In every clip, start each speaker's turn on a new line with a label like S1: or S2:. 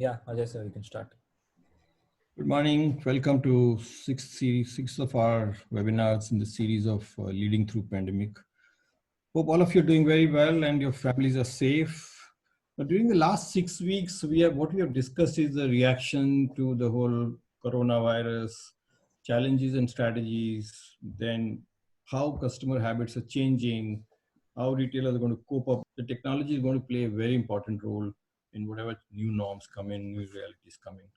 S1: Yeah, Ajay sir, you can start.
S2: Good morning. Welcome to six of our webinars in the series of Leading Through Pandemic. Hope all of you are doing very well and your families are safe. But during the last 6 weeks, what we have discussed is the reaction to the whole coronavirus, challenges and strategies, then how customer habits are changing, how retailers are going to cope up. The technology is going to play a very important role in whatever new norms come in, new realities come in.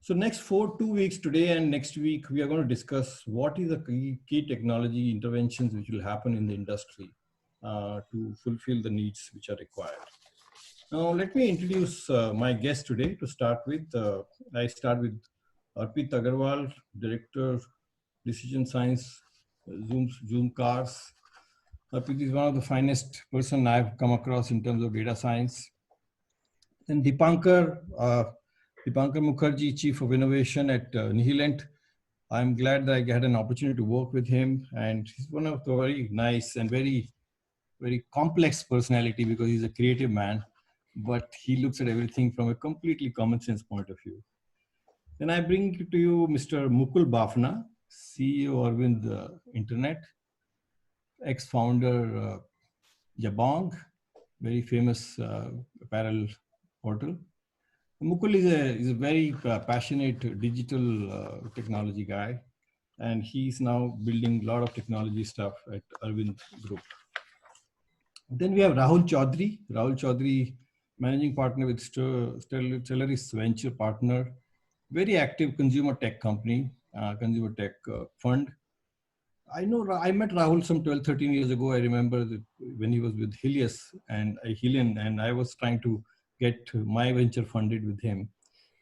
S2: So next 2 weeks, today and next week, we are going to discuss what is the key technology interventions which will happen in the industry to fulfill the needs which are required. Now, let me introduce my guest today to start with. I start with Arpit Agarwal, Director, Decision Science, Zoom Cars. Arpit is one of the finest person I've come across in terms of data science. Then Dipankar Mukherjee, Chief of Innovation at Nihilent. I'm glad that I had an opportunity to work with him, and he's one of the very nice and very, very complex personality because he's a creative man, but he looks at everything from a completely common sense point of view. Then I bring to you Mr. Mukul Bafna, CEO Arvind Internet, ex-founder Jabong, very famous apparel portal. Mukul is a very passionate digital technology guy, and he's now building a lot of technology stuff at Arvind Group. Then we have Rahul Chaudhary, managing partner with Stellaris Venture Partner, very active consumer tech company, consumer tech fund. I met Rahul some 12, 13 years ago. I remember that when he was with Helion, and I was trying to get my venture funded with him.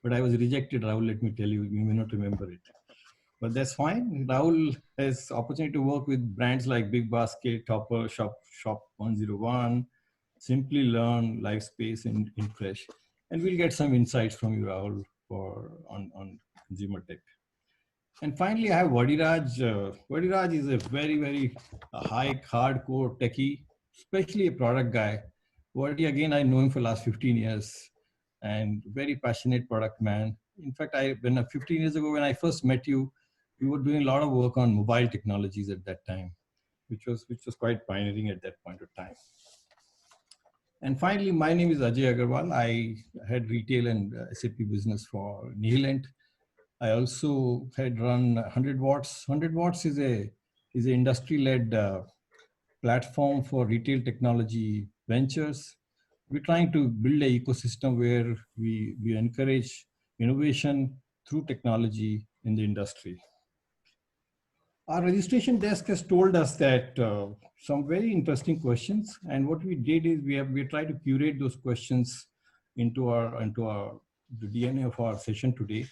S2: But I was rejected, Rahul, let me tell you, you may not remember it. But that's fine. Rahul has opportunity to work with brands like Big Basket, Topper, Shop 101, Simply Learn, Livespace, and InFresh. And we'll get some insights from you, Rahul, on consumer tech. And finally, I have Vadiraj. Vadiraj is a very, very hardcore techie, especially a product guy. Vadi, again, I know him for the last 15 years and very passionate product man. In fact, 15 years ago, when I first met you, we were doing a lot of work on mobile technologies at that time, which was quite pioneering at that point of time. And finally, my name is Ajay Agarwal. I had retail and SAP business for Nihilent. I also had run 100 Watts. 100 Watts is an industry-led platform for retail technology ventures. We're trying to build an ecosystem where we encourage innovation through technology in the industry. Our registration desk has told us that some very interesting questions, and what we did is we tried to curate those questions into the DNA of our session today.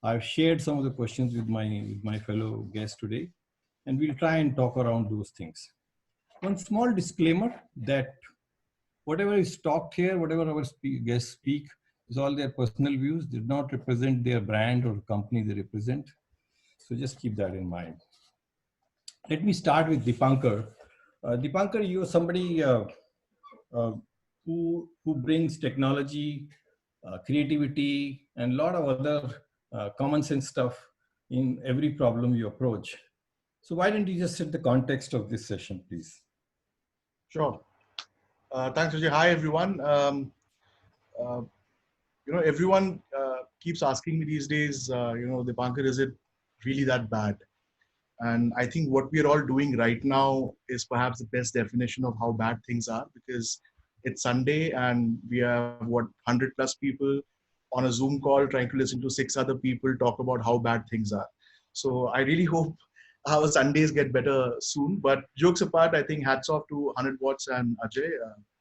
S2: I've shared some of the questions with my fellow guests today, and we'll try and talk around those things. One small disclaimer that whatever is talked here, whatever our guests speak, is all their personal views, did not represent their brand or company they represent. So just keep that in mind. Let me start with Dipankar. Dipankar, you are somebody who brings technology, creativity, and a lot of other common sense stuff in every problem you approach. So why don't you just set the context of this session, please?
S3: Sure. Thanks, Vijay. Hi, everyone. Everyone keeps asking me these days, Dipankar, is it really that bad? And I think what we are all doing right now is perhaps the best definition of how bad things are, because it's Sunday and we have 100 plus people on a Zoom call trying to listen to 6 other people talk about how bad things are. So I really hope our Sundays get better soon. But jokes apart, I think hats off to 100 Watts and Ajay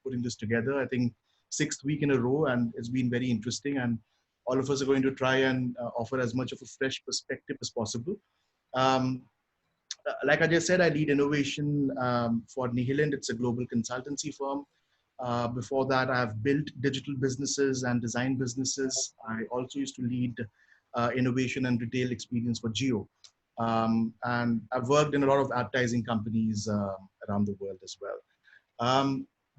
S3: putting this together. I think 6th week in a row, and it's been very interesting. And all of us are going to try and offer as much of a fresh perspective as possible. Like I just said, I lead innovation for Nihilent. It's a global consultancy firm. Before that, I've built digital businesses and design businesses. I also used to lead innovation and retail experience for Jio. And I've worked in a lot of advertising companies around the world as well.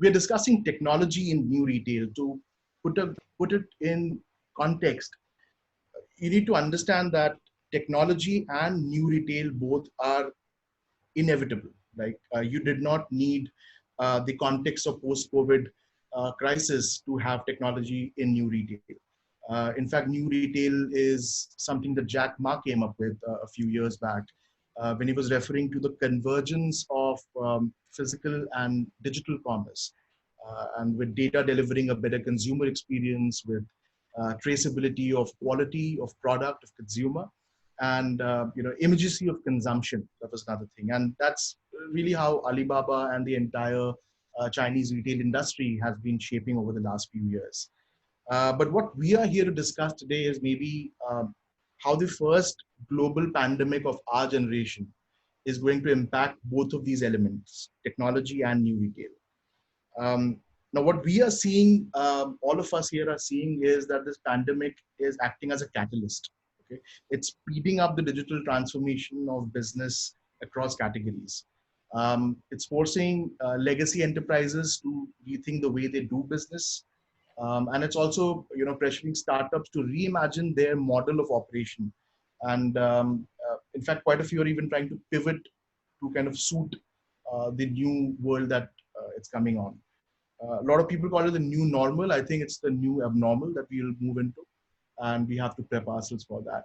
S3: We're discussing technology in new retail. To put it in context, you need to understand that technology and new retail both are inevitable. Like you did not need the context of post-COVID crisis to have technology in new retail. In fact, new retail is something that Jack Ma came up with a few years back when he was referring to the convergence of physical and digital commerce. And with data delivering a better consumer experience, with traceability of quality of product of consumer, and immediacy of consumption. That was another thing, and that's really how Alibaba and the entire Chinese retail industry has been shaping over the last few years. But what we are here to discuss today is maybe how the first global pandemic of our generation is going to impact both of these elements, technology and new retail. Now, what we are seeing, all of us here are seeing, is that this pandemic is acting as a catalyst. Okay, it's speeding up the digital transformation of business across categories. It's forcing legacy enterprises to rethink the way they do business, and it's also pressuring startups to reimagine their model of operation. And in fact, quite a few are even trying to pivot to kind of suit the new world that it's coming on. A lot of people call it the new normal. I think it's the new abnormal that we'll move into, and we have to prep ourselves for that.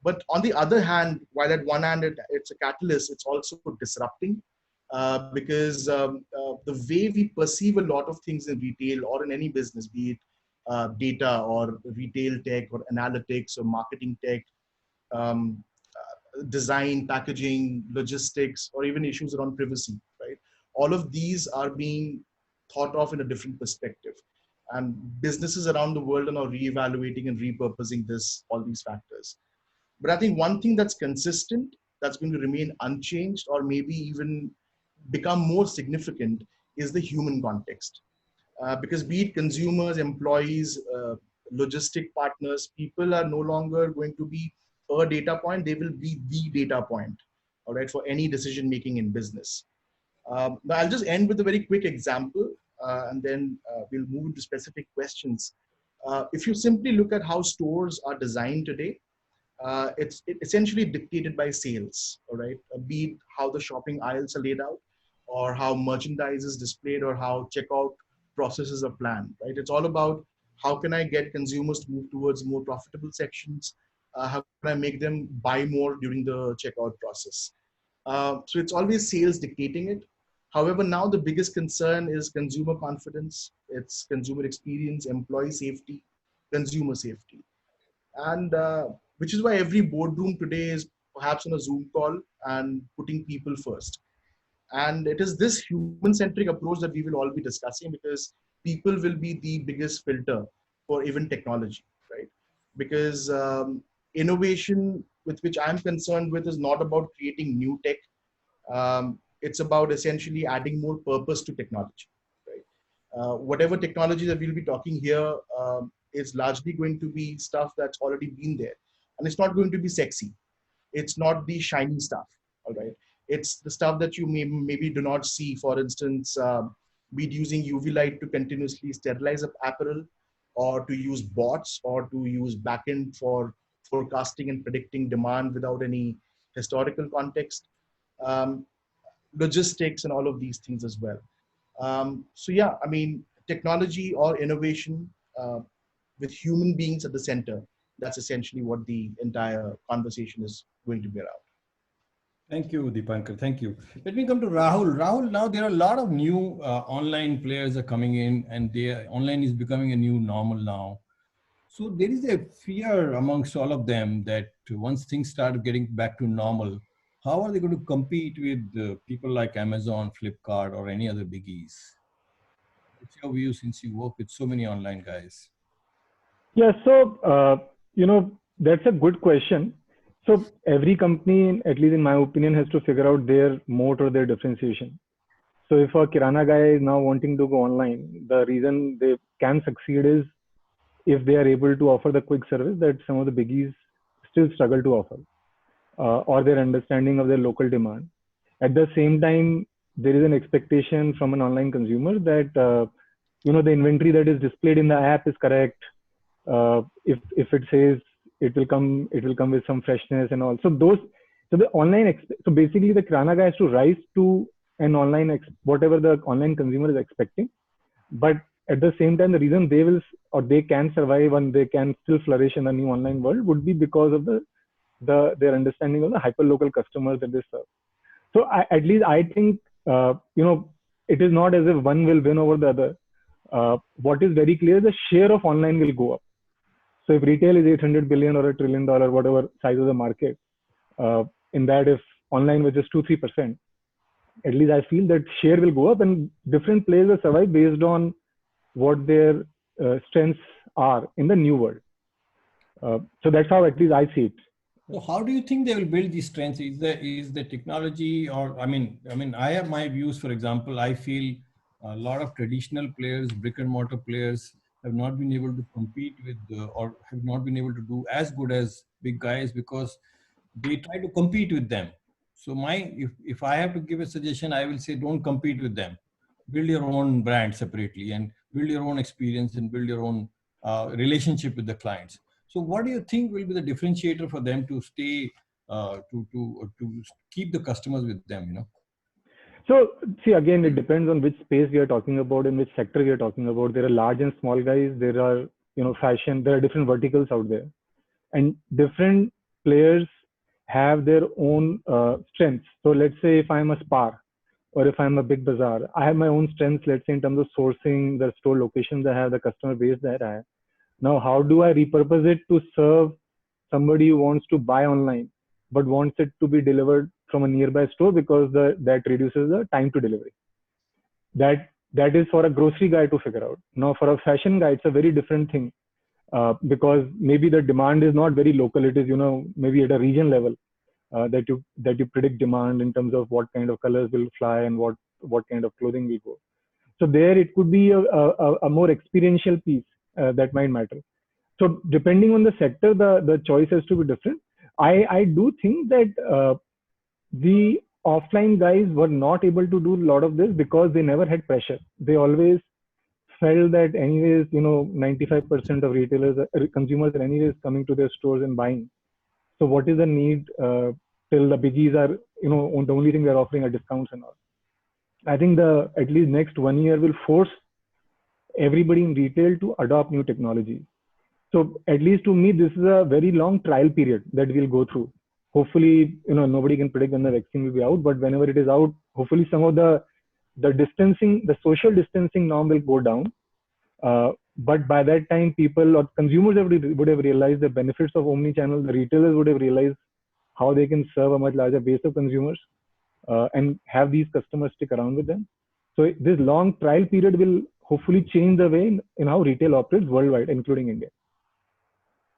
S3: But on the other hand, while at one hand it's a catalyst, it's also disrupting because the way we perceive a lot of things in retail or in any business, be it data or retail tech or analytics or marketing tech, um, design, packaging, logistics, or even issues around privacy, right? All of these are being thought of in a different perspective. And businesses around the world are now reevaluating and repurposing all these factors. But I think one thing that's consistent, that's going to remain unchanged, or maybe even become more significant, is the human context. Because be it consumers, employees, logistic partners, people are no longer going to be a data point, they will be the data point, all right, for any decision making in business. Now I'll just end with a very quick example, and then we'll move into specific questions. If you simply look at how stores are designed today, it's essentially dictated by sales, all right? Be it how the shopping aisles are laid out, or how merchandise is displayed, or how checkout processes are planned, right? It's all about how can I get consumers to move towards more profitable sections? How can I make them buy more during the checkout process? So it's always sales dictating it. However, now the biggest concern is consumer confidence, it's consumer experience, employee safety, consumer safety. And which is why every boardroom today is perhaps on a Zoom call and putting people first. And it is this human-centric approach that we will all be discussing, because people will be the biggest filter for even technology, right? Because innovation with which I'm concerned with is not about creating new tech. It's about essentially adding more purpose to technology, right? Whatever technology that we'll be talking here is largely going to be stuff that's already been there. And it's not going to be sexy. It's not the shiny stuff, all right? It's the stuff that you maybe do not see. For instance, be it using UV light to continuously sterilize apparel, or to use bots, or to use backend for forecasting and predicting demand without any historical context, logistics, and all of these things as well. So yeah, I mean, technology or innovation with human beings at the center, that's essentially what the entire conversation is going to be around.
S2: Thank you, Deepankar. Thank you. Let me come to Rahul. Rahul, now there are a lot of new online players are coming in, and online is becoming a new normal now. So there is a fear amongst all of them that once things start getting back to normal, how are they going to compete with people like Amazon, Flipkart, or any other biggies? What's your view, since you work with so many online guys?
S1: Yeah, so, that's a good question. So every company, at least in my opinion, has to figure out their moat or their differentiation. So if a Kirana guy is now wanting to go online, the reason they can succeed is if they are able to offer the quick service that some of the biggies still struggle to offer, or their understanding of their local demand. At the same time, there is an expectation from an online consumer that, the inventory that is displayed in the app is correct, If it says it will come with some freshness and all. So the so basically the Kirana guy has to rise to an whatever the online consumer is expecting. But at the same time, the reason they will or they can survive and they can still flourish in the new online world would be because of their understanding of the hyperlocal customers that they serve. So at least I think it is not as if one will win over the other. What is very clear, the share of online will go up. So if retail is 800 billion or $1 trillion, whatever size of the market, in that if online was just 2-3%, at least I feel that share will go up and different players will survive based on what their strengths are in the new world. So that's how at least I see it.
S2: So how do you think they will build these strengths? Is the technology, or I mean, I have my views. For example, I feel a lot of traditional players, brick and mortar players, have not been able to compete with or have not been able to do as good as big guys because they try to compete with them. So if I have to give a suggestion, I will say don't compete with them. Build your own brand separately and build your own experience and build your own relationship with the clients. So what do you think will be the differentiator for them to stay to keep the customers with them?
S1: So see, again, it depends on which space we are talking about and which sector we are talking about. There are large and small guys. There are fashion. There are different verticals out there, and different players have their own strengths. So let's say if I'm a Spar or if I'm a Big Bazaar, I have my own strengths. Let's say in terms of sourcing, the store locations I have, the customer base that I have. Now, how do I repurpose it to serve somebody who wants to buy online but wants it to be delivered from a nearby store because that reduces the time to delivery? That is for a grocery guy to figure out. Now, for a fashion guy, it's a very different thing because maybe the demand is not very local. It is maybe at a region level that you predict demand in terms of what kind of colors will fly and what kind of clothing will go. So there it could be a more experiential piece that might matter. So depending on the sector, the choice has to be different. I do think that the offline guys were not able to do a lot of this because they never had pressure. They always felt that anyways, 95% of retailers, consumers are anyways coming to their stores and buying. So what is the need till the biggies are, the only thing they're offering are discounts and all. I think at least next 1 year will force everybody in retail to adopt new technology. So at least to me, this is a very long trial period that we'll go through. Hopefully, nobody can predict when the vaccine will be out, but whenever it is out, hopefully some of the distancing, the social distancing norm will go down. But by that time, people or consumers would have realized the benefits of omni-channel. The retailers would have realized how they can serve a much larger base of consumers and have these customers stick around with them. So this long trial period will hopefully change the way in how retail operates worldwide, including India.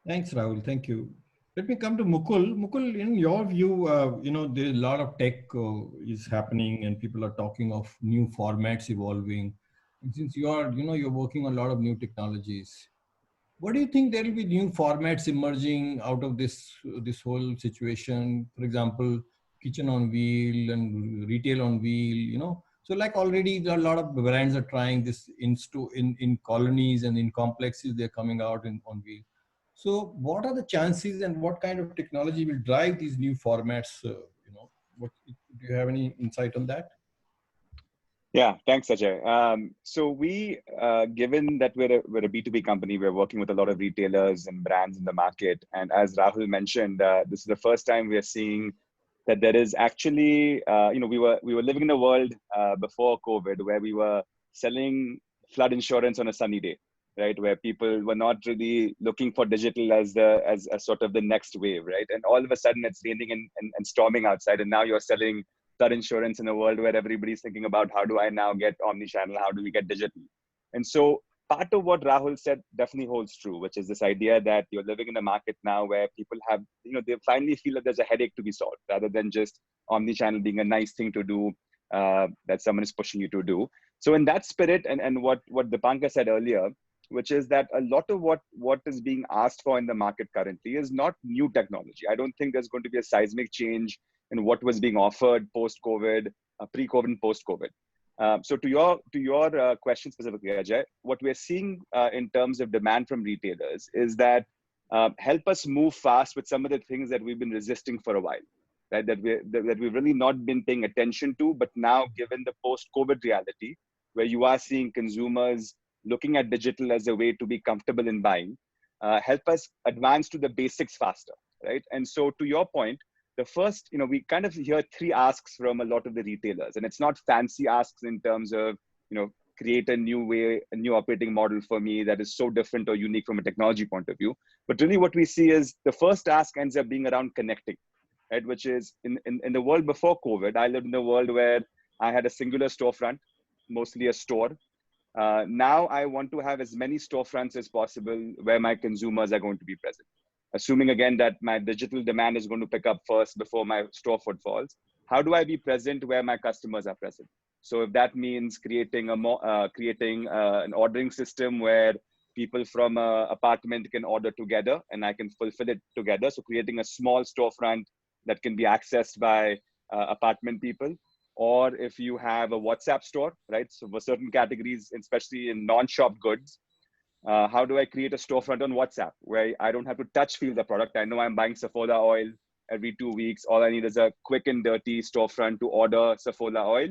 S2: Thanks, Rahul. Thank you. Let me come to Mukul. Mukul, in your view, there's a lot of tech is happening and people are talking of new formats evolving. And since you're working on a lot of new technologies, what do you think there will be new formats emerging out of this whole situation? For example, kitchen on wheel and retail on wheel, So like already there are a lot of brands are trying this in colonies and in complexes, they're coming out on wheel. So what are the chances and what kind of technology will drive these new formats? Do you have any insight on that?
S4: Yeah, thanks, Ajay. So we, given that we're a B2B company, we're working with a lot of retailers and brands in the market. And as Rahul mentioned, this is the first time we are seeing that there is actually, we were living in a world before COVID where we were selling flood insurance on a sunny day, right? Where people were not really looking for digital as sort of the next wave, right? And all of a sudden it's raining and storming outside, and now you're selling flood insurance in a world where everybody's thinking about how do I now get omni-channel, how do we get digital? And so part of what Rahul said definitely holds true, which is this idea that you're living in a market now where people have, they finally feel that there's a headache to be solved rather than just omni-channel being a nice thing to do that someone is pushing you to do. So in that spirit, and what Dipankar said earlier, which is that a lot of what is being asked for in the market currently is not new technology. I don't think there's going to be a seismic change in what was being offered post-COVID, pre-COVID and post-COVID. So to your question specifically, Ajay, what we're seeing in terms of demand from retailers is that help us move fast with some of the things that we've been resisting for a while, right? That we've really not been paying attention to, but now given the post-COVID reality, where you are seeing consumers looking at digital as a way to be comfortable in buying, help us advance to the basics faster, right? And so to your point, the first, we kind of hear three asks from a lot of the retailers, and it's not fancy asks in terms of, create a new way, a new operating model for me that is so different or unique from a technology point of view. But really what we see is the first ask ends up being around connecting, right? Which is in the world before COVID, I lived in a world where I had a singular storefront, mostly a store. Now I want to have as many storefronts as possible where my consumers are going to be present. Assuming again that my digital demand is going to pick up first before my store footfalls, how do I be present where my customers are present? So if that means creating an ordering system where people from an apartment can order together and I can fulfill it together. So creating a small storefront that can be accessed by apartment people. Or if you have a WhatsApp store, right? So for certain categories, especially in non-shop goods, how do I create a storefront on WhatsApp where I don't have to touch feel the product? I know I'm buying Sephora oil every 2 weeks. All I need is a quick and dirty storefront to order Sephora oil,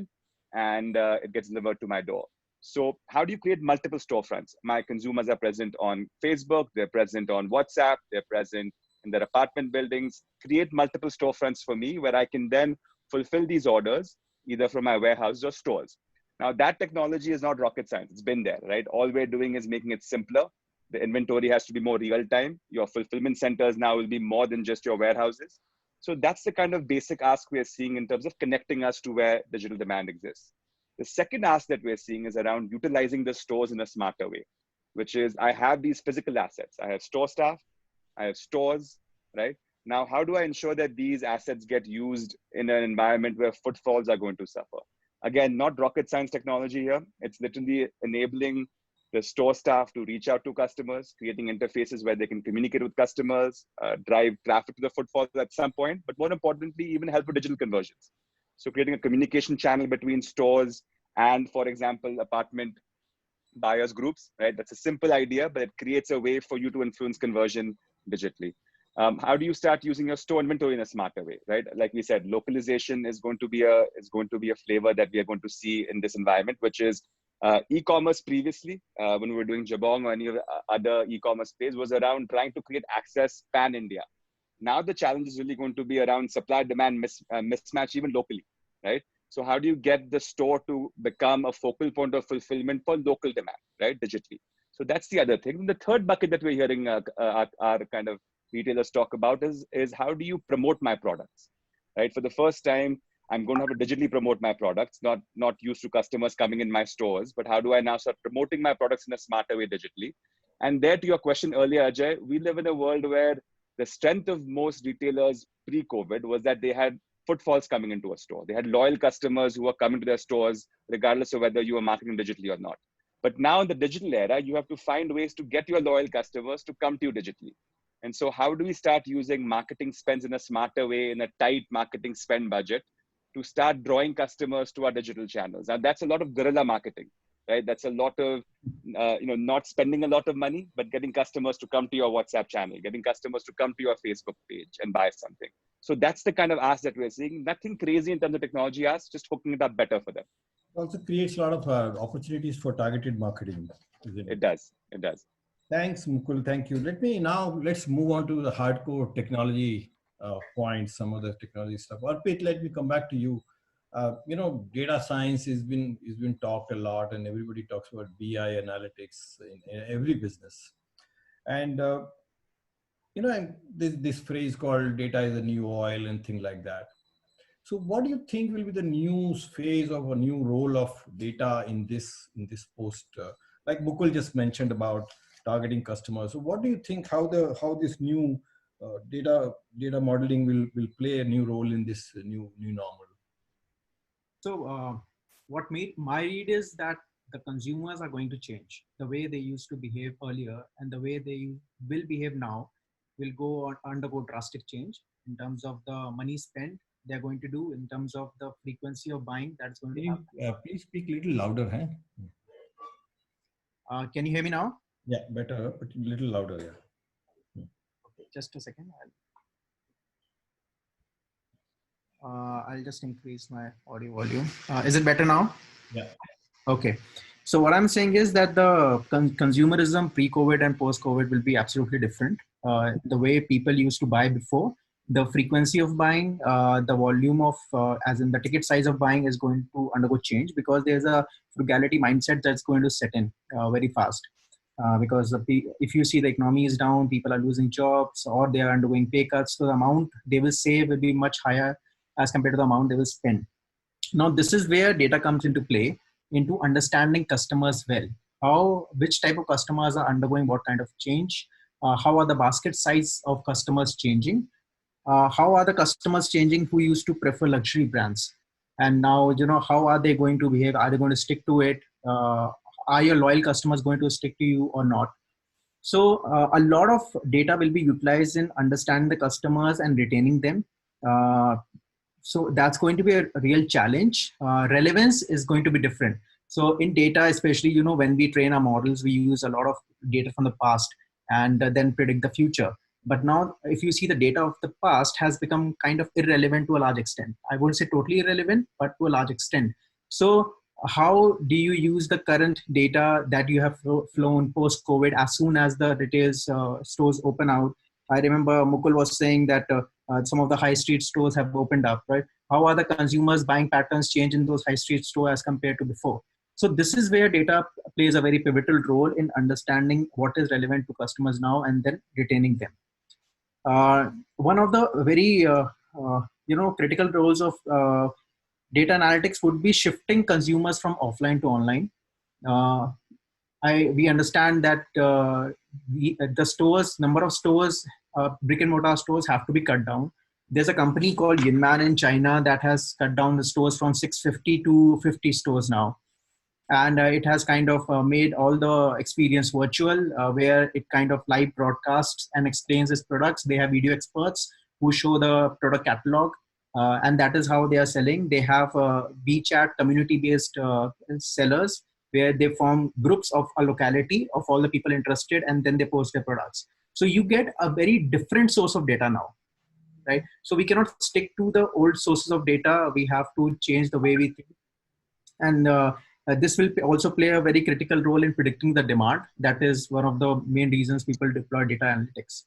S4: and it gets delivered to my door. So how do you create multiple storefronts? My consumers are present on Facebook, they're present on WhatsApp, they're present in their apartment buildings. Create multiple storefronts for me where I can then fulfill these orders either from my warehouse or stores. Now that technology is not rocket science. It's been there, right? All we're doing is making it simpler. The inventory has to be more real time. Your fulfillment centers now will be more than just your warehouses. So that's the kind of basic ask we're seeing in terms of connecting us to where digital demand exists. The second ask that we're seeing is around utilizing the stores in a smarter way, which is I have these physical assets. I have store staff, I have stores, right? Now, how do I ensure that these assets get used in an environment where footfalls are going to suffer? Again, not rocket science technology here. It's literally enabling the store staff to reach out to customers, creating interfaces where they can communicate with customers, drive traffic to the footfalls at some point, but more importantly, even help with digital conversions. So creating a communication channel between stores and, for example, apartment buyers groups, right? That's a simple idea, but it creates a way for you to influence conversion digitally. How do you start using your store inventory in a smarter way, right? Like we said, localization is going to be a flavor that we are going to see in this environment, which is e-commerce previously, when we were doing Jabong or any other e-commerce space, was around trying to create access pan-India. Now the challenge is really going to be around supply-demand mismatch even locally, right? So how do you get the store to become a focal point of fulfillment for local demand, right, digitally? So that's the other thing. And the third bucket that we're hearing our kind of retailers talk about is how do you promote my products, right? For the first time, I'm going to have to digitally promote my products, not used to customers coming in my stores, but how do I now start promoting my products in a smarter way digitally? And there, to your question earlier, Ajay, we live in a world where the strength of most retailers pre-COVID was that they had footfalls coming into a store. They had loyal customers who were coming to their stores, regardless of whether you were marketing digitally or not. But now in the digital era, you have to find ways to get your loyal customers to come to you digitally. And so how do we start using marketing spends in a smarter way, in a tight marketing spend budget, to start drawing customers to our digital channels? Now that's a lot of guerrilla marketing, right? That's a lot of, not spending a lot of money, but getting customers to come to your WhatsApp channel, getting customers to come to your Facebook page and buy something. So that's the kind of ask that we're seeing. Nothing crazy in terms of technology ask, just hooking it up better for them.
S2: Also creates a lot of opportunities for targeted marketing, isn't it?
S4: It does. It does.
S2: Thanks, Mukul. Thank you. Let's move on to the hardcore technology points, some of the technology stuff. Arpit, let me come back to you. Data science has been talked a lot, and everybody talks about BI analytics in every business. And this phrase called data is the new oil and things like that. So what do you think will be the new phase of a new role of data in this post? Like Mukul just mentioned about targeting customers. So what do you think how this new data modeling will play a new role in this new normal?
S5: So what made my read is that the consumers are going to change. The way they used to behave earlier and the way they will behave now will undergo drastic change in terms of the money spent they're going to do in terms of the frequency of buying that's going to
S2: Can
S5: happen.
S2: you please speak a little louder, huh?
S5: Can you hear me now?
S2: Yeah, better, but a little louder, yeah.
S5: Okay, just a second. I'll just increase my audio volume. Is it better now?
S2: Yeah.
S5: Okay. So what I'm saying is that the consumerism pre-COVID and post-COVID will be absolutely different. The way people used to buy before, the frequency of buying, the volume of, as in the ticket size of buying is going to undergo change because there's a frugality mindset that's going to set in very fast. Because if you see the economy is down, people are losing jobs or they are undergoing pay cuts, so the amount they will save will be much higher as compared to the amount they will spend. Now, this is where data comes into play, into understanding customers well. Which type of customers are undergoing what kind of change? How are the basket size of customers changing? How are the customers changing who used to prefer luxury brands? And now, how are they going to behave? Are they going to stick to it? Are your loyal customers going to stick to you or not? So a lot of data will be utilized in understanding the customers and retaining them. So that's going to be a real challenge. Relevance is going to be different. So in data, especially, when we train our models, we use a lot of data from the past and then predict the future. But now, if you see, the data of the past has become kind of irrelevant to a large extent. I won't say totally irrelevant, but to a large extent. So how do you use the current data that you have flown post-COVID as soon as the retail stores open out? I remember Mukul was saying that some of the high street stores have opened up, right? How are the consumers' buying patterns change in those high street stores as compared to before? So this is where data plays a very pivotal role in understanding what is relevant to customers now and then retaining them. One of the very critical roles of data analytics would be shifting consumers from offline to online. We understand that the stores, number of stores, brick and mortar stores have to be cut down. There's a company called Yinman in China that has cut down the stores from 650 to 50 stores now. And it has kind of made all the experience virtual, where it kind of live broadcasts and explains its products. They have video experts who show the product catalog, and that is how they are selling. They have WeChat community-based sellers where they form groups of a locality of all the people interested, and then they post their products. So you get a very different source of data now, right? So we cannot stick to the old sources of data. We have to change the way we think. And this will also play a very critical role in predicting the demand. That is one of the main reasons people deploy data analytics.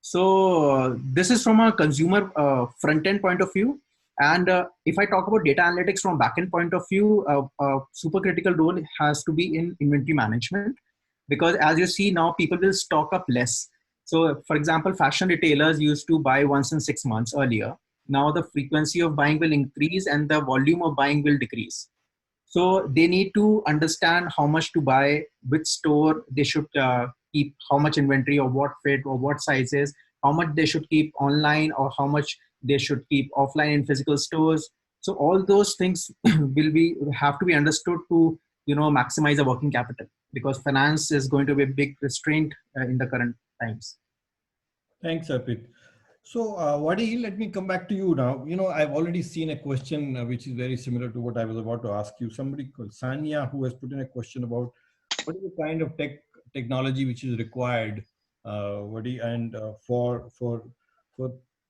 S5: So this is from a consumer front-end point of view. And if I talk about data analytics from back-end point of view, a super critical role has to be in inventory management, because as you see now, people will stock up less. So for example, fashion retailers used to buy once in 6 months earlier. Now the frequency of buying will increase and the volume of buying will decrease. So they need to understand how much to buy, which store they should keep, how much inventory or what fit or what sizes, how much they should keep online or how much they should keep offline in physical stores. So all those things have to be understood to maximize the working capital, because finance is going to be a big restraint in the current times.
S2: Thanks, Arpit. So, Wadi, let me come back to you now. I've already seen a question which is very similar to what I was about to ask you. Somebody called Sanya, who has put in a question about what is the kind of technology which is required, Wadi, and for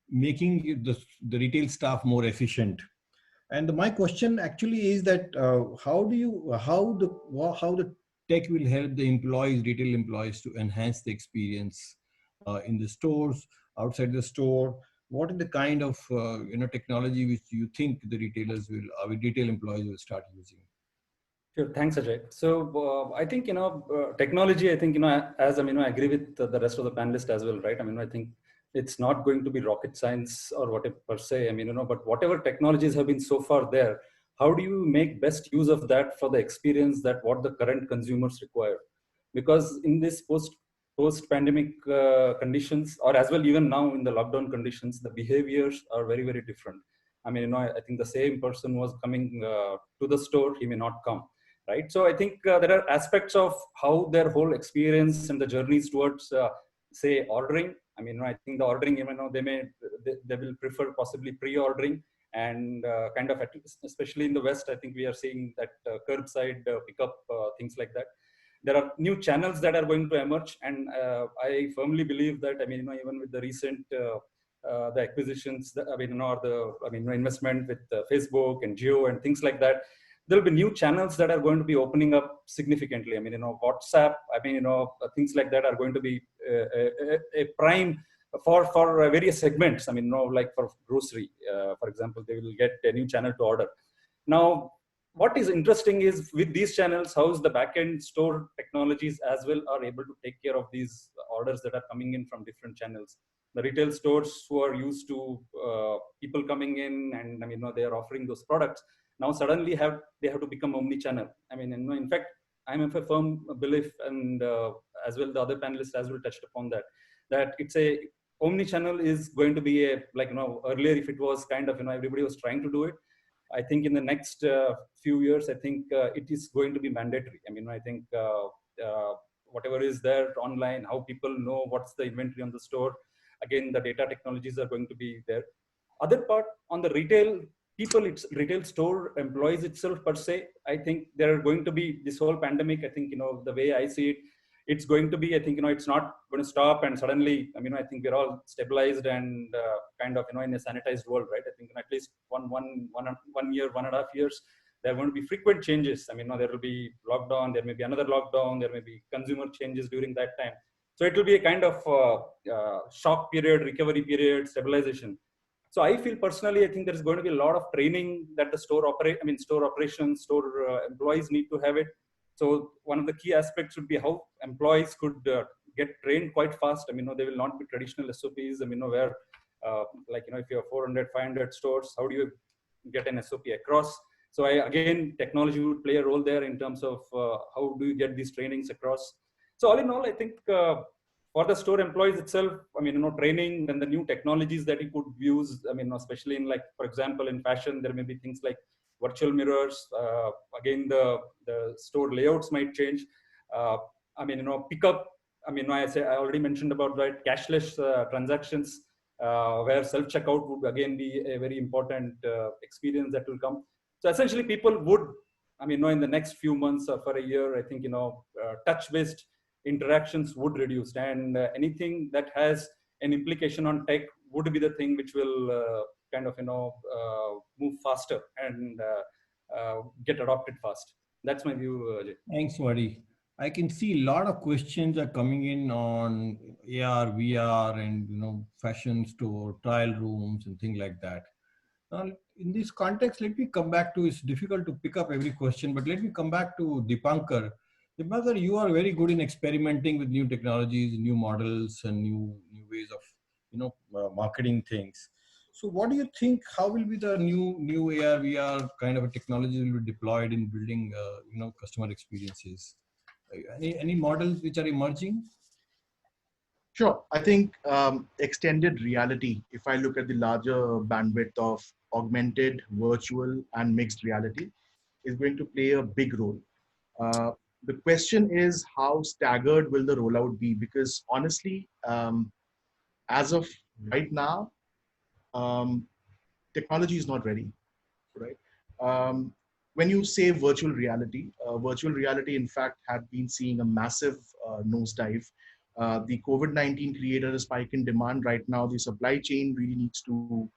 S2: making the retail staff more efficient. And my question actually is that how the tech will help the retail employees, to enhance the experience in the stores, outside the store? What is the kind of technology which you think the retail employees will start using?
S6: Sure, thanks, Ajay. So I think technology. I think as I agree with the rest of the panelists as well, right? I think it's not going to be rocket science or whatever per se. But whatever technologies have been so far there, how do you make best use of that for the experience that what the current consumers require? Because in this post-pandemic conditions, or as well even now in the lockdown conditions, the behaviors are very, very different. I think the same person was coming to the store, he may not come, right? So I think there are aspects of how their whole experience and the journeys towards, say, ordering. I think the ordering, they will prefer possibly pre-ordering, And kind of, especially in the West, I think we are seeing that curbside pickup, things like that. There are new channels that are going to emerge, and I firmly believe that, I mean, even with the recent the acquisitions, investment with Facebook and Jio and things like that, there'll be new channels that are going to be opening up significantly. I mean, WhatsApp, things like that are going to be a prime for various segments. I mean, like for grocery, for example, they will get a new channel to order. Now, what is interesting is with these channels, how is the backend store technologies as well are able to take care of these orders that are coming in from different channels. The retail stores who are used to people coming in and they are offering those products, now suddenly they have to become omni-channel. I mean, in fact, I'm of a firm belief, and as well the other panelists as well touched upon that it's a omni-channel is going to be a, earlier if it was kind of everybody was trying to do it, I think in the next few years, I think it is going to be mandatory. I mean, I think whatever is there online, how people know what's the inventory on the store, again, the data technologies are going to be there. Other part on the retail people, it's retail store employees itself per se. I think there are going to be this whole pandemic. I think, the way I see it, it's going to be, I think, it's not going to stop and suddenly, I think we're all stabilized and kind of, in a sanitized world, right? I think at least 1 year, 1.5 years, there are going to be frequent changes. I mean, there will be lockdown, there may be another lockdown, there may be consumer changes during that time. So it will be a kind of shock period, recovery period, stabilization. So I feel personally, I think there is going to be a lot of training that the store operations, store employees need to have it. So one of the key aspects would be how employees could get trained quite fast. I mean, they will not be traditional SOPs. I mean, where if you have 400, 500 stores, how do you get an SOP across? So again, technology would play a role there in terms of how do you get these trainings across. So all in all, I think for the store employees itself, I mean, training and the new technologies that you could use. I mean, especially in for example, in fashion, there may be things like virtual mirrors. Again, the store layouts might change. Pickup. I mean, I already mentioned about that cashless transactions, where self-checkout would again be a very important experience that will come. So essentially, people would, in the next few months or for a year, I think, touch-based interactions would reduce, and anything that has an implication on tech would be the thing which will move faster and get adopted fast. That's my view, Ajay.
S2: Thanks, Wadi. I can see a lot of questions are coming in on AR, VR, and fashion store, trial rooms, and things like that. Now, in this context, let me come back to, it's difficult to pick up every question, but let me come back to Deepankar. Deepankar, you are very good in experimenting with new technologies, new models, and new ways of marketing things. So what do you think, how will be the new AR, VR kind of a technology will be deployed in building customer experiences? Any models which are emerging?
S3: Sure. I think extended reality, if I look at the larger bandwidth of augmented, virtual, and mixed reality, is going to play a big role. The question is, how staggered will the rollout be? Because honestly, as of right now, technology is not ready, right? When you say virtual reality, in fact, had been seeing a massive nosedive. The COVID-19 created a spike in demand. Right now, the supply chain really needs to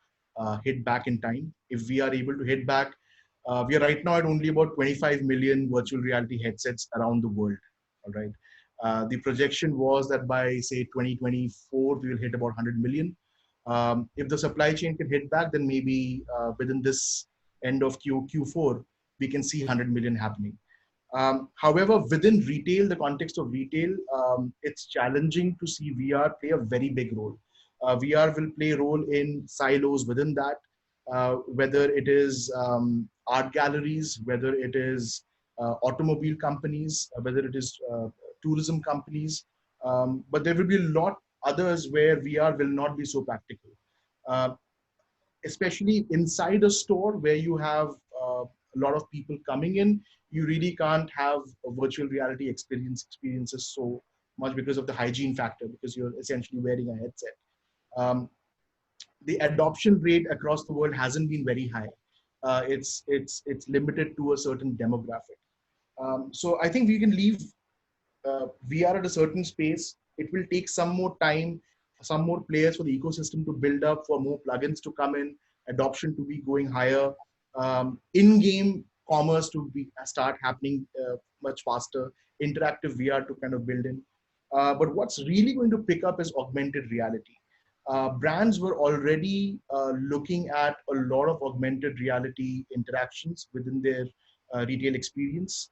S3: hit back in time. If we are able to hit back, we are right now at only about 25 million virtual reality headsets around the world. All right. The projection was that by say 2024, we will hit about 100 million. If the supply chain can hit back, then maybe within this end of Q4, we can see 100 million happening. However, within retail, the context of retail, it's challenging to see VR play a very big role. VR will play a role in silos within that, whether it is art galleries, whether it is automobile companies, whether it is tourism companies. But there will be a lot others where VR will not be so practical. Especially inside a store where you have a lot of people coming in, you really can't have a virtual reality experiences so much because of the hygiene factor, because you're essentially wearing a headset. the adoption rate across the world hasn't been very high. It's limited to a certain demographic. So I think we can leave VR at a certain space. It will take some more time, some more players for the ecosystem to build up, for more plugins to come in, adoption to be going higher, in-game commerce to start happening much faster, interactive VR to kind of build in. But what's really going to pick up is augmented reality. Brands were already looking at a lot of augmented reality interactions within their retail experience.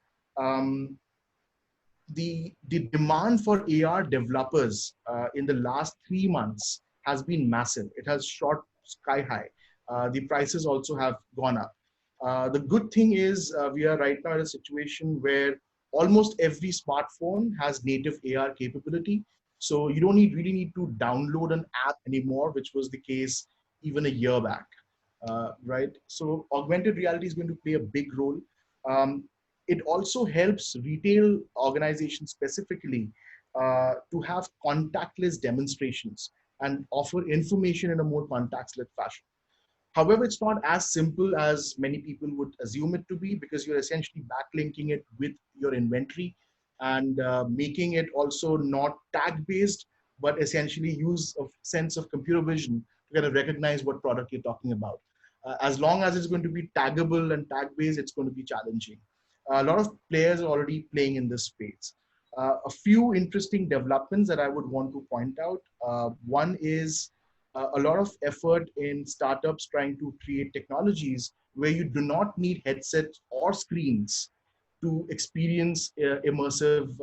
S3: The demand for AR developers in the last 3 months has been massive. It has shot sky high. The prices also have gone up. The good thing is we are right now in a situation where almost every smartphone has native AR capability. So you don't really need to download an app anymore, which was the case even a year back, right? So augmented reality is going to play a big role. It also helps retail organizations specifically to have contactless demonstrations and offer information in a more contactless fashion. However, it's not as simple as many people would assume it to be, because you're essentially backlinking it with your inventory and making it also not tag based, but essentially use a sense of computer vision to kind of recognize what product you're talking about. As long as it's going to be taggable and tag based, it's going to be challenging. A lot of players are already playing in this space. A few interesting developments that I would want to point out. One is a lot of effort in startups trying to create technologies where you do not need headsets or screens to experience immersive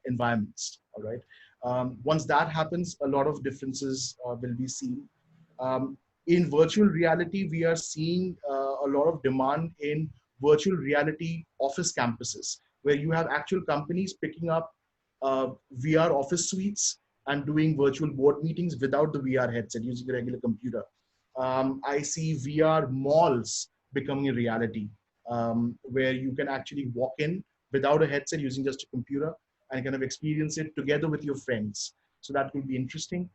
S3: environments. All right. Once that happens, a lot of differences will be seen. In virtual reality, we are seeing a lot of demand in virtual reality office campuses, where you have actual companies picking up VR office suites and doing virtual board meetings without the VR headset, using a regular computer. I see VR malls becoming a reality, where you can actually walk in without a headset, using just a computer, and kind of experience it together with your friends. So that will be interesting.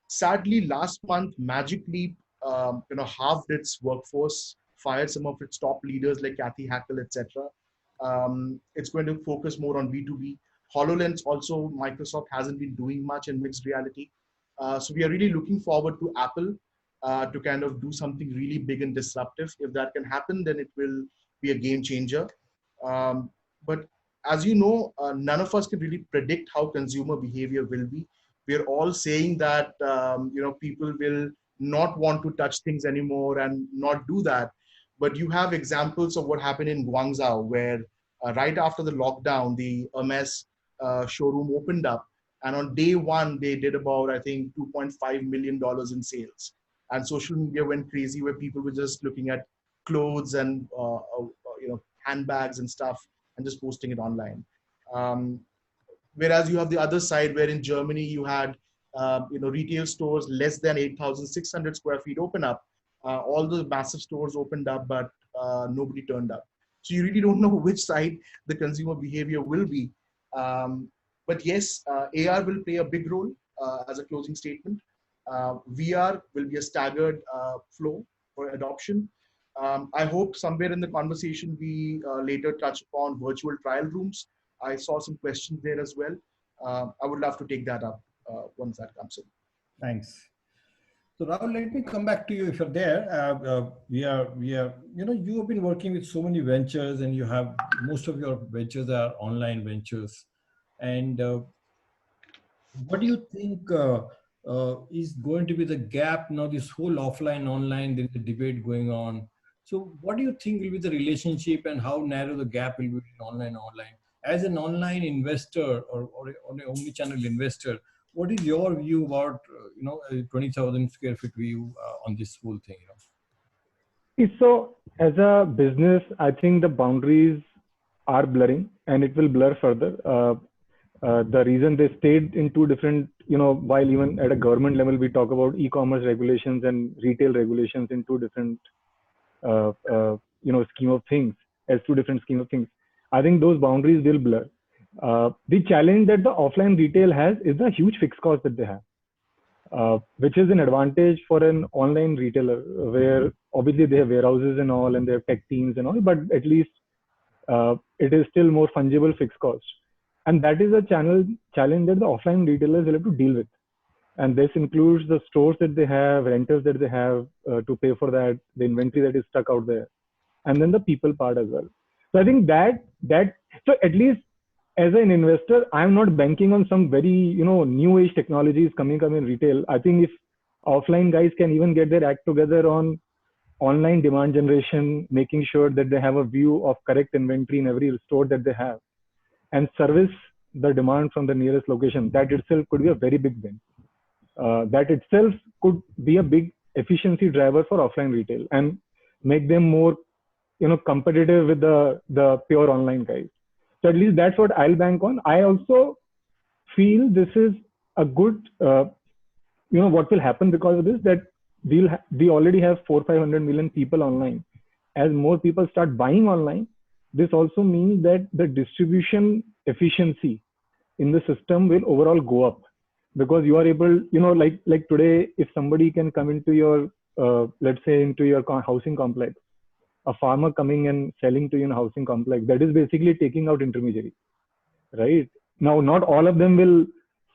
S3: Sadly, last month, Magic Leap, halved its workforce, fired some of its top leaders like Kathy Hackle, etc. It's going to focus more on B2B. HoloLens also, Microsoft hasn't been doing much in mixed reality. So we are really looking forward to Apple to kind of do something really big and disruptive. If that can happen, then it will be a game changer. But as you know, none of us can really predict how consumer behavior will be. We're all saying that people will not want to touch things anymore and not do that. But you have examples of what happened in Guangzhou, where right after the lockdown, the Hermes showroom opened up. And on day one, they did about, I think, $2.5 million in sales. And social media went crazy, where people were just looking at clothes and handbags and stuff and just posting it online. Whereas you have the other side, where in Germany you had retail stores less than 8,600 square feet open up. All the massive stores opened up, but nobody turned up. So you really don't know which side the consumer behavior will be. But yes, AR will play a big role as a closing statement. VR will be a staggered flow for adoption. I hope somewhere in the conversation we later touch upon virtual trial rooms. I saw some questions there as well. I would love to take that up once that comes in.
S2: Thanks. So Rahul, let me come back to you if you're there. We are, you have been working with so many ventures, and you have, most of your ventures are online ventures. And what do you think is going to be the gap now? This whole offline, online, there's a debate going on. So what do you think will be the relationship, and how narrow the gap will be between online? As an online investor or an omnichannel investor, what is your view about, a 20,000 square feet view on this whole thing?
S1: So as a business, I think the boundaries are blurring, and it will blur further. The reason they stayed in two different, while even at a government level, we talk about e-commerce regulations and retail regulations in two different, scheme of things, as two different scheme of things. I think those boundaries will blur. The challenge that the offline retail has is the huge fixed cost that they have. which is an advantage for an online retailer where obviously they have warehouses and all and they have tech teams and all, but at least it is still more fungible fixed cost. And that is a challenge that the offline retailers will have to deal with. And this includes the stores that they have, renters that they have to pay for that, the inventory that is stuck out there, and then the people part as well. So I think so at least as an investor, I'm not banking on some very, new age technologies coming in retail. I think if offline guys can even get their act together on online demand generation, making sure that they have a view of correct inventory in every store that they have and service the demand from the nearest location, that itself could be a very big win. That itself could be a big efficiency driver for offline retail and make them more, competitive with the pure online guys. So at least that's what I'll bank on. I also feel this is a good, what will happen because of this, that we already have 400-500 million people online. As more people start buying online, this also means that the distribution efficiency in the system will overall go up, because you are able, like today, if somebody can come into your, let's say into your housing complex, a farmer coming and selling to you in a housing complex, that is basically taking out intermediary, right? Now, not all of them will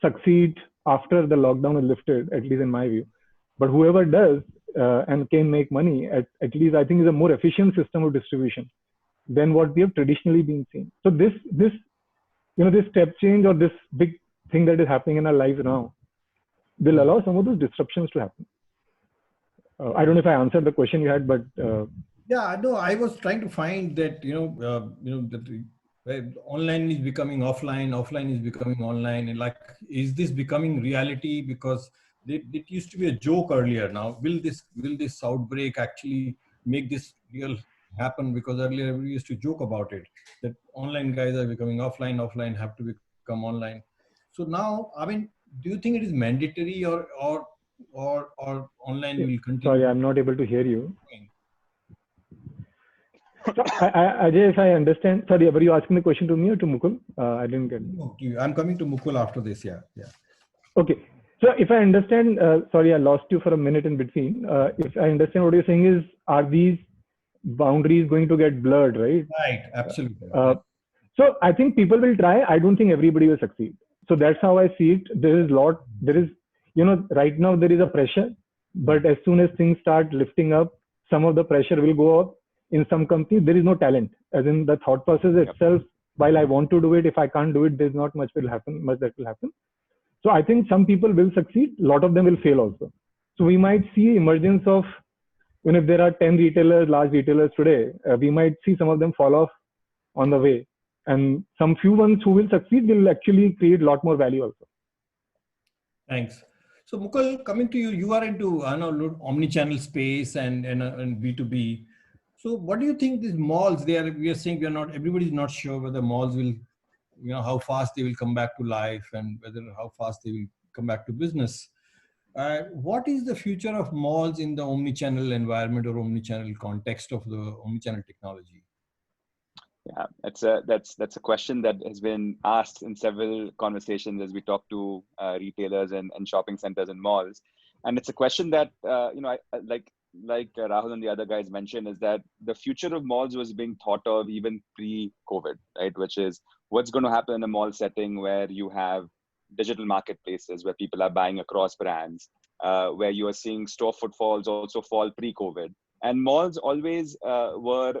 S1: succeed after the lockdown is lifted, at least in my view. But whoever does and can make money, at least I think is a more efficient system of distribution than what we have traditionally been seeing. So this step change or this big thing that is happening in our lives now will allow some of those disruptions to happen. I don't know if I answered the question you had, but
S2: yeah, no, I was trying to find that that online is becoming offline, offline is becoming online, and like, is this becoming reality? Because it used to be a joke earlier. Now, will this outbreak actually make this real happen? Because earlier we used to joke about it, that online guys are becoming offline, offline have to become online. So now, I mean, do you think it is mandatory or online will continue?
S1: Sorry, I'm not able to hear you. So, Ajay, if I understand, sorry, were you asking the question to me or to Mukul? I didn't get it.
S2: No, I'm coming to Mukul after this. Yeah.
S1: Okay. So if I understand, sorry, I lost you for a minute in between. If I understand what you're saying is, are these boundaries going to get blurred, right?
S2: Right, absolutely.
S1: So I think people will try. I don't think everybody will succeed. So that's how I see it. There is, right now there is a pressure, but as soon as things start lifting up, some of the pressure will go up. In some companies, there is no talent, as in the thought process itself. While I want to do it, if I can't do it, there's not much that will happen. So I think some people will succeed. A lot of them will fail also. So we might see emergence of, if there are 10 retailers, large retailers today, we might see some of them fall off on the way. And some few ones who will succeed will actually create a lot more value also.
S2: Thanks. So Mukul, coming to you, you are into omni-channel space and B2B. So what do you think these malls, we are saying everybody's not sure whether malls will, how fast they will come back to life and how fast they will come back to business. What is the future of malls in the omni-channel environment or omni-channel context of the omni-channel technology?
S4: Yeah, that's a question that has been asked in several conversations as we talk to retailers and shopping centers and malls. And it's a question that, like Rahul and the other guys mentioned, is that the future of malls was being thought of even pre-COVID, right? Which is what's going to happen in a mall setting where you have digital marketplaces where people are buying across brands, where you are seeing store footfalls also fall pre-COVID. And malls always were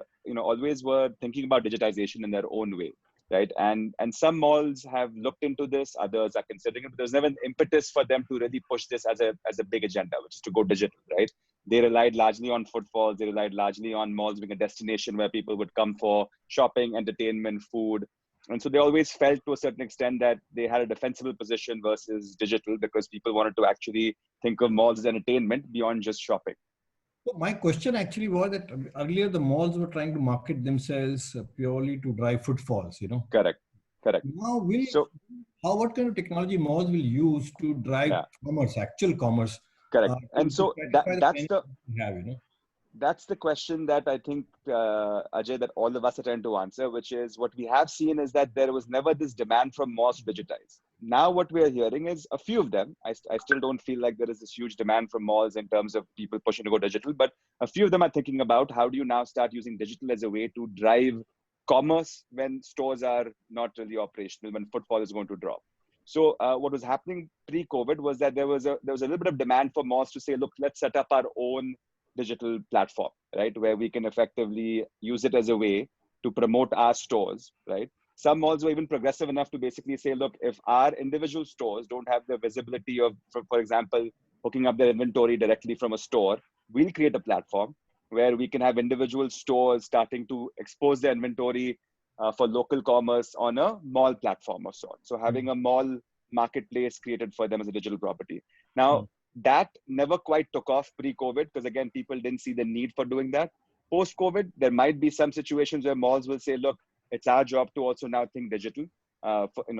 S4: thinking about digitization in their own way, right? And some malls have looked into this, others are considering it, but there's never an impetus for them to really push this as a big agenda, which is to go digital, right? They relied largely on footfalls. They relied largely on malls being a destination where people would come for shopping, entertainment, food. And so they always felt to a certain extent that they had a defensible position versus digital, because people wanted to actually think of malls as entertainment beyond just shopping.
S2: So my question actually was that earlier the malls were trying to market themselves purely to drive footfalls,
S4: Correct.
S2: Now, what kind of technology malls will use to drive commerce, actual commerce?
S4: Correct. And so that's the That's the question that I think, Ajay, that all of us are trying to answer, which is what we have seen is that there was never this demand from malls to digitize. Now, what we're hearing is a few of them. I still don't feel like there is this huge demand from malls in terms of people pushing to go digital, but a few of them are thinking about how do you now start using digital as a way to drive commerce when stores are not really operational, when footfall is going to drop. So what was happening pre-COVID was that there was a little bit of demand for malls to say, look, let's set up our own digital platform, right? Where we can effectively use it as a way to promote our stores, right? Some malls were even progressive enough to basically say, look, if our individual stores don't have the visibility of, for example, hooking up their inventory directly from a store, we'll create a platform where we can have individual stores starting to expose their inventory for local commerce on a mall platform of sorts. So having a mall marketplace created for them as a digital property. Now, that never quite took off pre-COVID because again, people didn't see the need for doing that. Post-COVID, there might be some situations where malls will say, look, it's our job to also now think digital.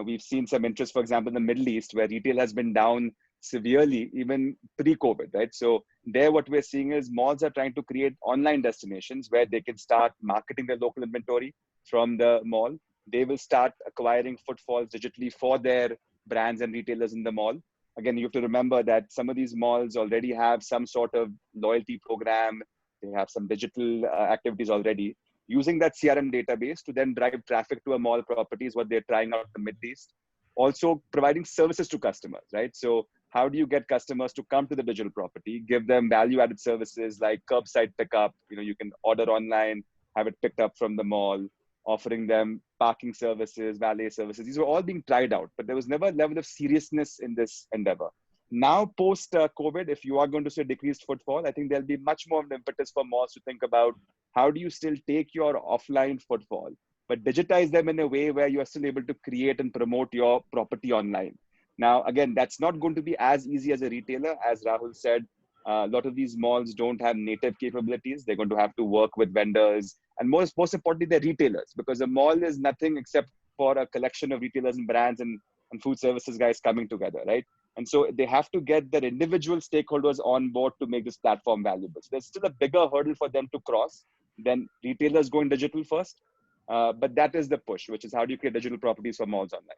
S4: We've seen some interest, for example, in the Middle East where retail has been down severely, even pre-COVID, right? So there, what we're seeing is malls are trying to create online destinations where they can start marketing their local inventory from the mall. They will start acquiring footfalls digitally for their brands and retailers in the mall. Again, you have to remember that some of these malls already have some sort of loyalty program. They have some digital activities already. Using that CRM database to then drive traffic to a mall property is what they're trying out in the Middle East. Also providing services to customers, right? So how do you get customers to come to the digital property, give them value-added services like curbside pickup, you can order online, have it picked up from the mall, offering them parking services, valet services. These were all being tried out, but there was never a level of seriousness in this endeavor. Now, post-COVID, if you are going to see decreased footfall, I think there'll be much more of an impetus for malls to think about how do you still take your offline footfall, but digitize them in a way where you are still able to create and promote your property online. Now, again, that's not going to be as easy as a retailer. As Rahul said, a lot of these malls don't have native capabilities. They're going to have to work with vendors and most importantly, they're retailers because a mall is nothing except for a collection of retailers and brands and food services guys coming together, right? And so they have to get their individual stakeholders on board to make this platform valuable. So there's still a bigger hurdle for them to cross than retailers going digital first. But that is the push, which is how do you create digital properties for malls online?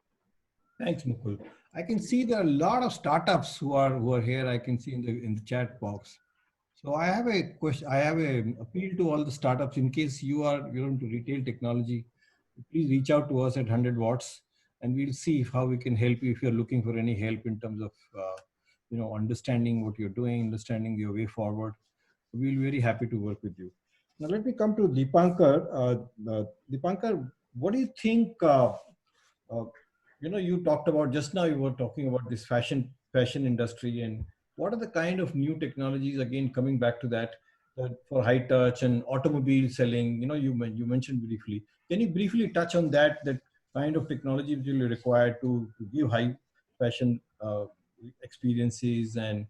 S2: Thanks, Mukul. I can see there are a lot of startups who are here. I can see in the chat box. So I have a question. I have an appeal to all the startups. In case you're into retail technology, please reach out to us at 100 Watts, and we'll see how we can help you if you're looking for any help in terms of understanding what you're doing, understanding your way forward. We'll be very happy to work with you. Now let me come to Deepankar. Deepankar, what do you think? You talked about just now. You were talking about this fashion industry, and what are the kind of new technologies? Again, coming back to that for high touch and automobile selling. You mentioned briefly. Can you briefly touch on that? That kind of technology which will be required to give high fashion experiences and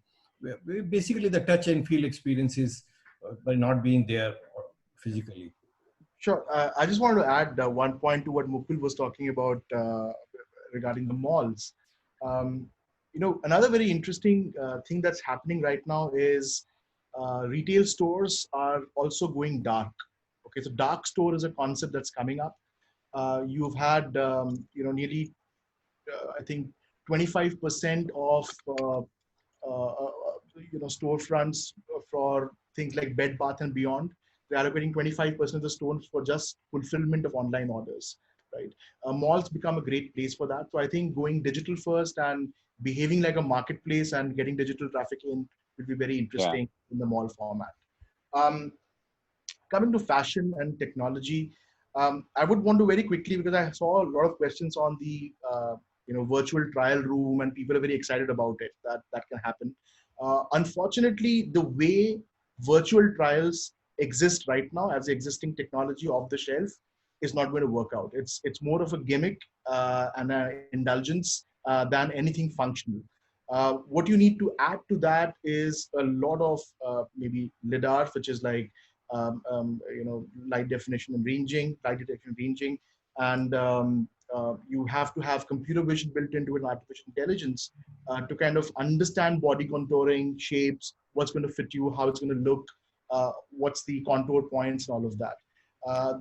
S2: basically the touch and feel experiences by not being there physically.
S3: Sure. I just wanted to add one point to what Mukul was talking about regarding the malls. Another very interesting thing that's happening right now is retail stores are also going dark. Okay, so dark store is a concept that's coming up. You've had, nearly, I think, 25% of storefronts for things like Bed Bath and Beyond. They are allocating 25% of the stores for just fulfillment of online orders, right? Malls become a great place for that. So I think going digital first and behaving like a marketplace and getting digital traffic in would be very interesting in the mall format. Coming to fashion and technology, I would want to very quickly, because I saw a lot of questions on the virtual trial room and people are very excited about it, that can happen. Unfortunately, the way virtual trials exist right now as the existing technology off the shelf is not going to work out. It's more of a gimmick and an indulgence than anything functional. What you need to add to that is a lot of maybe LiDAR, which is like light definition and ranging, light detection and ranging, and you have to have computer vision built into it, artificial intelligence, to kind of understand body contouring, shapes, what's going to fit you, how it's going to look. what's the contour points and all of that.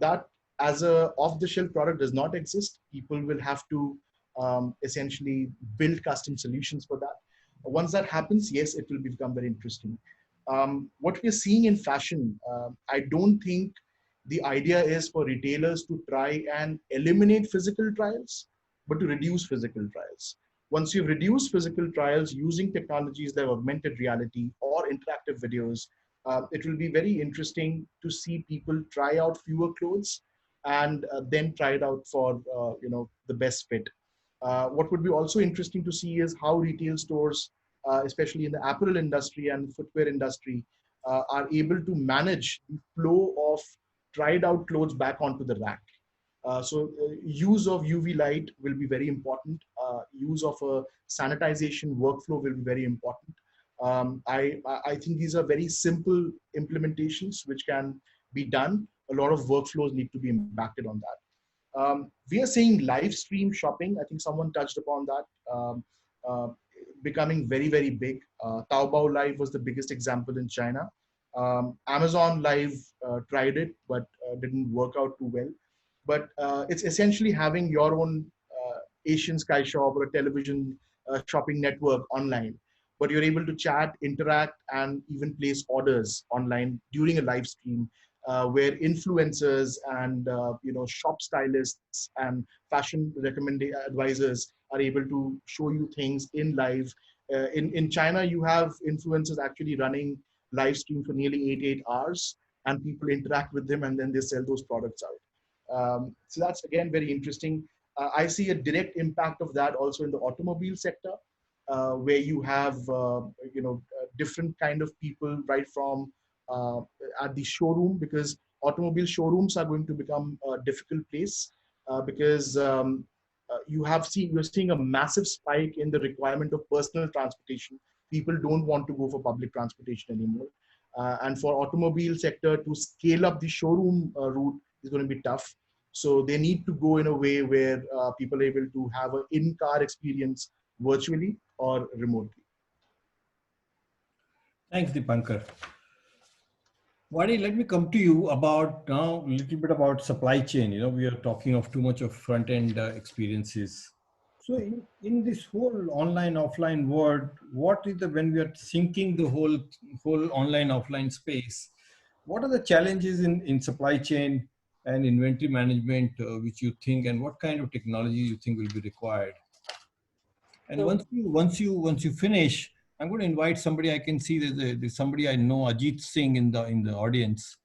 S3: That as a off-the-shelf product does not exist. People will have to essentially build custom solutions for that. Once that happens, yes, it will become very interesting. What we're seeing in fashion, I don't think the idea is for retailers to try and eliminate physical trials, but to reduce physical trials. Once you've reduced physical trials using technologies like augmented reality or interactive videos, it will be very interesting to see people try out fewer clothes and then try it out for the best fit. What would be also interesting to see is how retail stores, especially in the apparel industry and footwear industry, are able to manage the flow of tried out clothes back onto the rack. Use of UV light will be very important. Use of a sanitization workflow will be very important. I think these are very simple implementations which can be done. A lot of workflows need to be impacted on that. We are seeing live stream shopping. I think someone touched upon that. Becoming very, very big. Taobao Live was the biggest example in China. Amazon Live tried it, but didn't work out too well. But it's essentially having your own Asian Sky Shop or a television shopping network online. But you're able to chat, interact, and even place orders online during a live stream, where influencers and shop stylists and fashion advisors are able to show you things in live. In China, you have influencers actually running live stream for nearly 8 hours, and people interact with them, and then they sell those products out. So that's again very interesting. I see a direct impact of that also in the automobile sector, where you have different kind of people right from at the showroom, because automobile showrooms are going to become a difficult place because you're seeing a massive spike in the requirement of personal transportation. People don't want to go for public transportation anymore. And for automobile sector to scale up the showroom route is going to be tough. So they need to go in a way where people are able to have an in-car experience virtually or remotely.
S2: Thanks, Dipankar. Wadi, let me come to you about now a little bit about supply chain. We are talking of too much of front-end experiences. So in this whole online, offline world, what is when we are syncing the whole online, offline space, what are the challenges in supply chain and inventory management, which you think, and what kind of technology you think will be required? And once you finish, I'm going to invite somebody. I can see there's somebody I know, Ajit Singh, in the audience,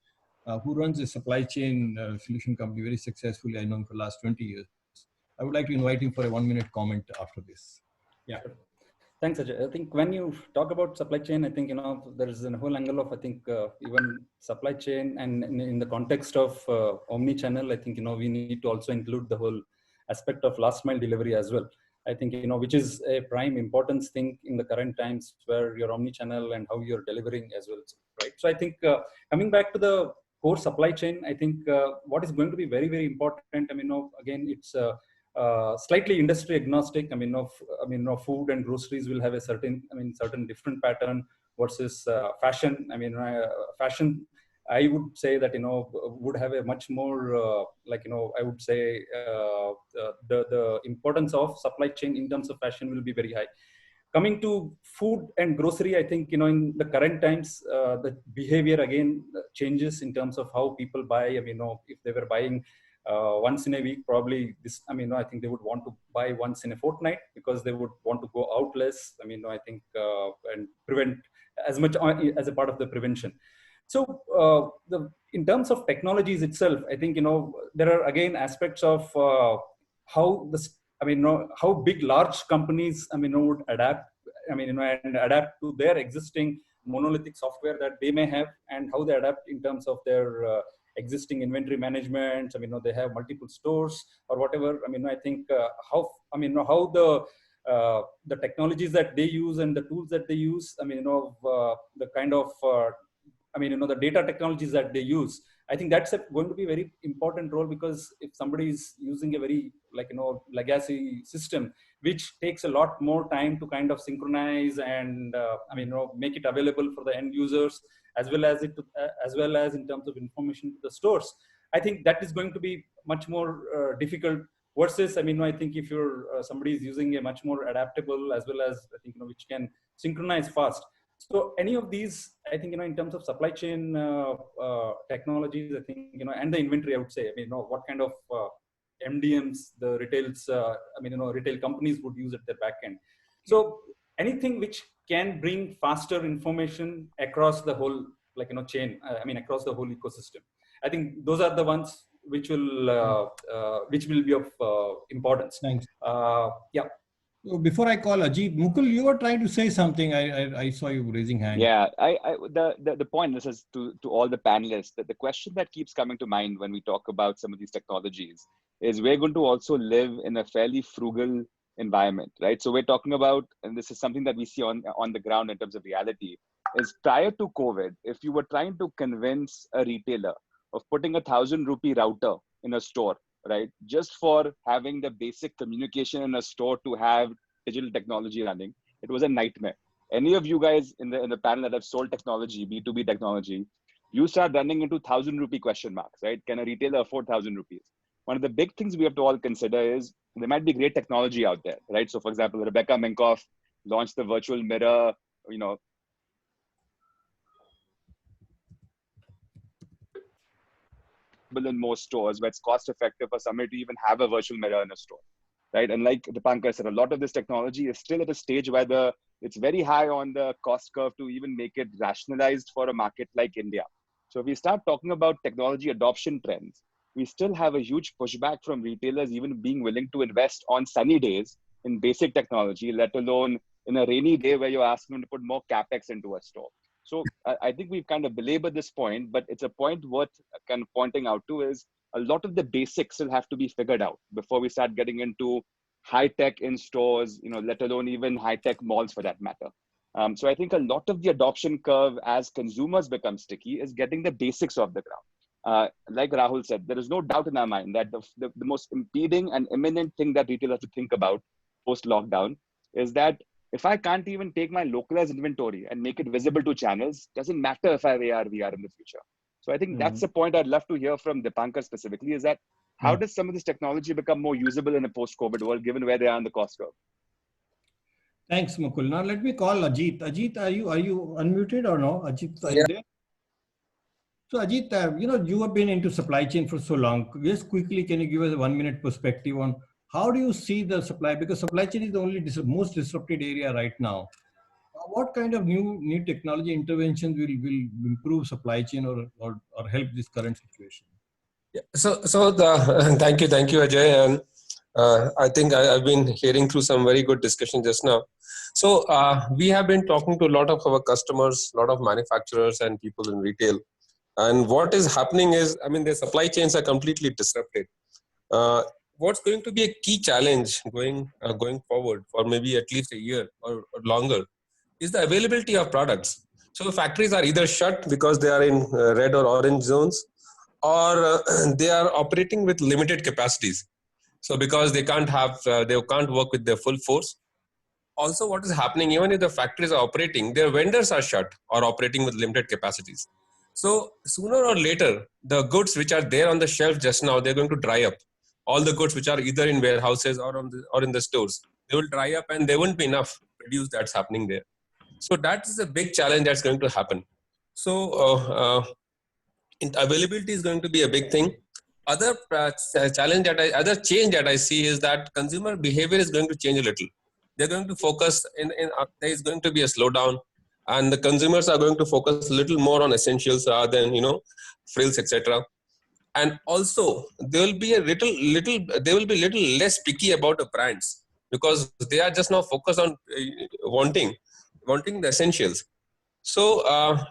S2: who runs a supply chain solution company very successfully. I know him for the last 20 years. I would like to invite him for a 1-minute comment after this. Yeah.
S6: Sure. Thanks, Ajay. I think when you talk about supply chain, I think there is a whole angle of even supply chain, and in the context of omni-channel, I think we need to also include the whole aspect of last mile delivery as well. I think which is a prime importance thing in the current times, where you're omni-channel and how you're delivering as well, right? So I think coming back to the core supply chain, I think what is going to be very, very important. Again, it's slightly industry agnostic. Food and groceries will have a certain different pattern versus fashion. Fashion, I would say that would have a much more I would say the importance of supply chain in terms of fashion will be very high. Coming to food and grocery, I think in the current times the behavior again changes in terms of how people buy. If they were buying once in a week, probably this, I think they would want to buy once in a fortnight, because they would want to go out less. I think and prevent as much as a part of the prevention. So in terms of technologies itself, I think there are again aspects of how this, how big large companies would adapt, and adapt to their existing monolithic software that they may have, and how they adapt in terms of their existing inventory management. They have multiple stores or whatever. I think how the technologies that they use and the tools that they use. The kind of the data technologies that they use. I think that's going to be a very important role, because if somebody is using a very legacy system, which takes a lot more time to kind of synchronize and make it available for the end users, as well as in terms of information to the stores. I think that is going to be much more difficult versus, I mean, I think if you're somebody is using a much more adaptable as well as, I think, which can synchronize fast. So any of these, I think, in terms of supply chain technologies, I think, and the inventory, I would say, I mean, what kind of MDMs the retail companies would use at their back end. So anything which can bring faster information across the whole, chain, across the whole ecosystem. I think those are the ones which will be of importance.
S2: Thanks.
S6: Yeah.
S2: So before I call Ajit, Mukul, you were trying to say something. I saw you raising hand.
S4: Yeah, the point, this is to all the panelists, that the question that keeps coming to mind when we talk about some of these technologies is we're going to also live in a fairly frugal environment, right? So we're talking about, and this is something that we see on the ground in terms of reality, is prior to COVID, if you were trying to convince a retailer of putting 1,000 rupee router in a store, right, just for having the basic communication in a store to have digital technology running, it was a nightmare. Any of you guys in the panel that have sold technology, B2B technology, you start running into 1,000 rupee question marks, right? Can a retailer afford 1,000 rupees? One of the big things we have to all consider is there might be great technology out there, right? So for example, Rebecca Minkoff launched the virtual mirror, in most stores where it's cost effective for somebody to even have a virtual mirror in a store, right? And like Dipankar said, a lot of this technology is still at a stage where it's very high on the cost curve to even make it rationalized for a market like India. So if we start talking about technology adoption trends, we still have a huge pushback from retailers even being willing to invest on sunny days in basic technology, let alone in a rainy day where you're asking them to put more capex into a store. So I think we've kind of belabored this point, but it's a point worth kind of pointing out to is a lot of the basics still have to be figured out before we start getting into high tech in stores, let alone even high tech malls for that matter. So I think a lot of the adoption curve as consumers become sticky is getting the basics off the ground. Like Rahul said, there is no doubt in our mind that the most impeding and imminent thing that retailers have to think about post-lockdown is that if I can't even take my localized inventory and make it visible to channels, doesn't matter if I have AR, VR in the future. So I think that's the point I'd love to hear from Dipankar specifically, is that how does some of this technology become more usable in a post-COVID world, given where they are on the cost curve?
S2: Thanks, Mukul. Now let me call Ajit. Ajit, are you unmuted or no? Ajit, are you there? So Ajit, you have been into supply chain for so long. Just quickly, can you give us a 1-minute perspective on how do you see the supply? Because supply chain is the only most disrupted area right now. What kind of new technology interventions will improve supply chain or help this current situation?
S7: Yeah. Thank you, Ajay. And I think I've been hearing through some very good discussion just now. So we have been talking to a lot of our customers, a lot of manufacturers and people in retail. And what is happening is, their supply chains are completely disrupted. What's going to be a key challenge going forward for maybe at least a year or longer is the availability of products. So factories are either shut because they are in red or orange zones, or they are operating with limited capacities. So because they can't work with their full force. Also, what is happening, even if the factories are operating, their vendors are shut or operating with limited capacities. So sooner or later, the goods which are there on the shelf just now, they're going to dry up. All the goods which are either in warehouses or in the stores, they will dry up and there won't be enough produce that's happening there. So that is a big challenge that's going to happen. So availability is going to be a big thing. Other change that I see is that consumer behavior is going to change a little. They're going to focus there is going to be a slowdown, and the consumers are going to focus a little more on essentials rather than frills, etc. And also they will be little less picky about the brands, because they are just now focused on wanting the essentials. So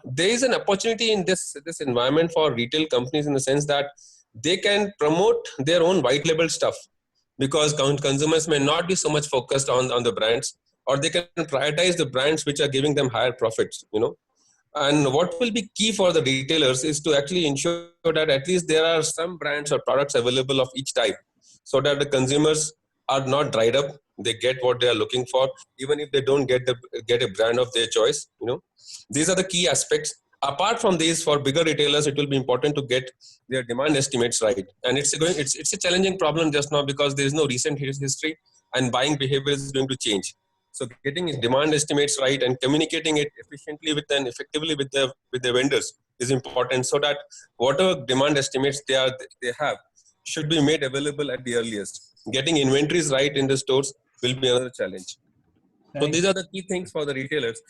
S7: there is an opportunity in this environment for retail companies, in the sense that they can promote their own white label stuff, because consumers may not be so much focused on the brands, or they can prioritize the brands which are giving them higher profits. And what will be key for the retailers is to actually ensure that at least there are some brands or products available of each type, so that the consumers are not dried up. They get what they are looking for, even if they don't get a brand of their choice. These are the key aspects. apart from these, for bigger retailers, it will be important to get their demand estimates right. And it's a challenging problem just now because there is no recent history and buying behavior is going to change. So getting demand estimates right and communicating it efficiently and effectively with the vendors is important, so that whatever demand estimates they have should be made available at the earliest. Getting inventories right in the stores will be another challenge. So these are the key things for the retailers.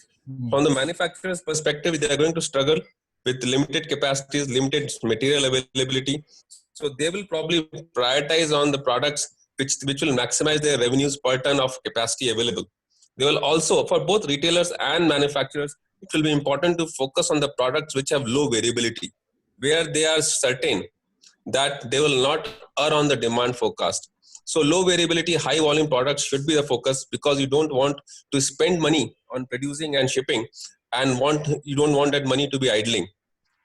S7: From the manufacturer's perspective, they are going to struggle with limited capacities, limited material availability. So they will probably prioritize on the products which will maximize their revenues per ton of capacity available. They will also, for both retailers and manufacturers, it will be important to focus on the products which have low variability, where they are certain that they will not err on the demand forecast. So low variability, high volume products should be the focus, because you don't want to spend money on producing and shipping and you don't want that money to be idling.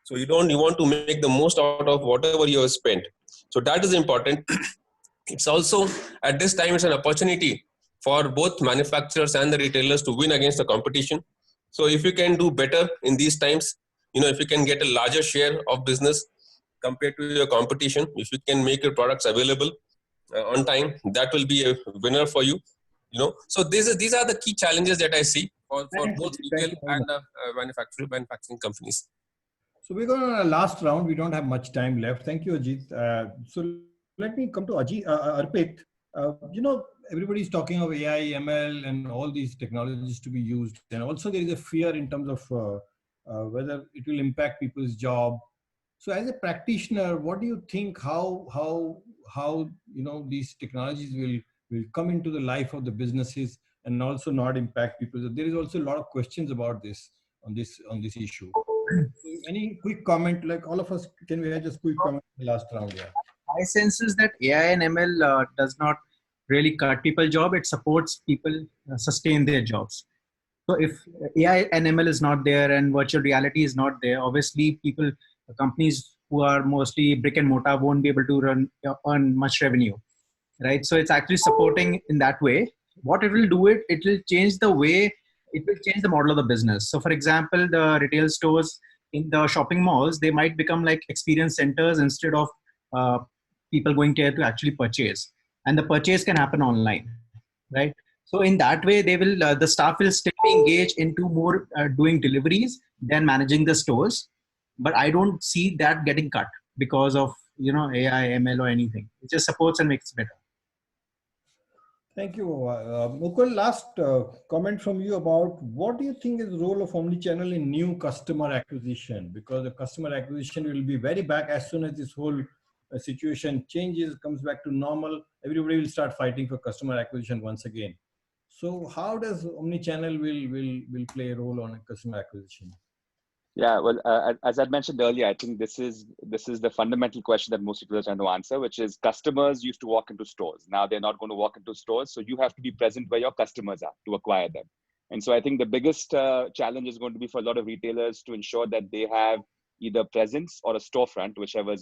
S7: So you want to make the most out of whatever you have spent. So that is important. It's also, at this time, it's an opportunity for both manufacturers and the retailers to win against the competition. So if you can do better in these times, if you can get a larger share of business compared to your competition, if you can make your products available on time, that will be a winner for you. So these are the key challenges that I see for both retail and manufacturing companies.
S2: So we're going on a last round. We don't have much time left. Thank you, Ajit. So let me come to Arpit. Everybody's talking of AI, ML, and all these technologies to be used. And also there is a fear in terms of whether it will impact people's job. So as a practitioner, what do you think, how these technologies will come into the life of the businesses and also not impact people? So there is also a lot of questions about this on this issue. Any quick comment, like all of us, can we have just quick comment in the last round? Yeah.
S5: My sense is that AI and ML does not really cut people's job. It supports people sustain their jobs. So if AI and ML is not there and virtual reality is not there, obviously companies who are mostly brick and mortar won't be able to earn much revenue, right? So it's actually supporting in that way. What it will do, it will change the way, it will change the model of the business. So for example, the retail stores in the shopping malls, they might become like experience centers instead of people going there to actually purchase. And the purchase can happen online, right? So in that way, they will the staff will still be engaged into more doing deliveries than managing the stores. But I don't see that getting cut because of AI, ML, or anything. It just supports and makes it better.
S2: Thank you, Mukul. Last comment from you about what do you think is the role of omnichannel in new customer acquisition? Because the customer acquisition will be very back as soon as this whole situation changes, comes back to normal. Everybody will start fighting for customer acquisition once again. So how does omnichannel will play a role on customer acquisition?
S4: Yeah, well, as I mentioned earlier, I think this is the fundamental question that most people are trying to answer, which is customers used to walk into stores. Now they're not going to walk into stores, so you have to be present where your customers are to acquire them. And so I think the biggest challenge is going to be for a lot of retailers to ensure that they have either presence or a storefront, whichever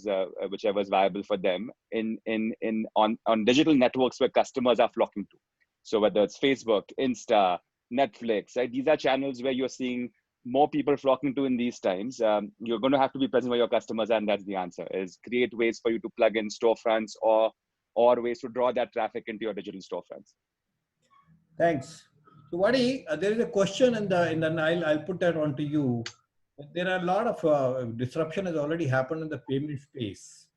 S4: is viable for them on digital networks where customers are flocking to. So whether it's Facebook, Insta, Netflix, right? These are channels where you're seeing more people flocking to in these times. You're going to have to be present where your customers are, and that's the answer, is create ways for you to plug in storefronts or ways to draw that traffic into your digital storefronts.
S2: Thanks. So Vadi, there is a question and then I'll put that on to you. There are a lot of disruption has already happened in the payment space.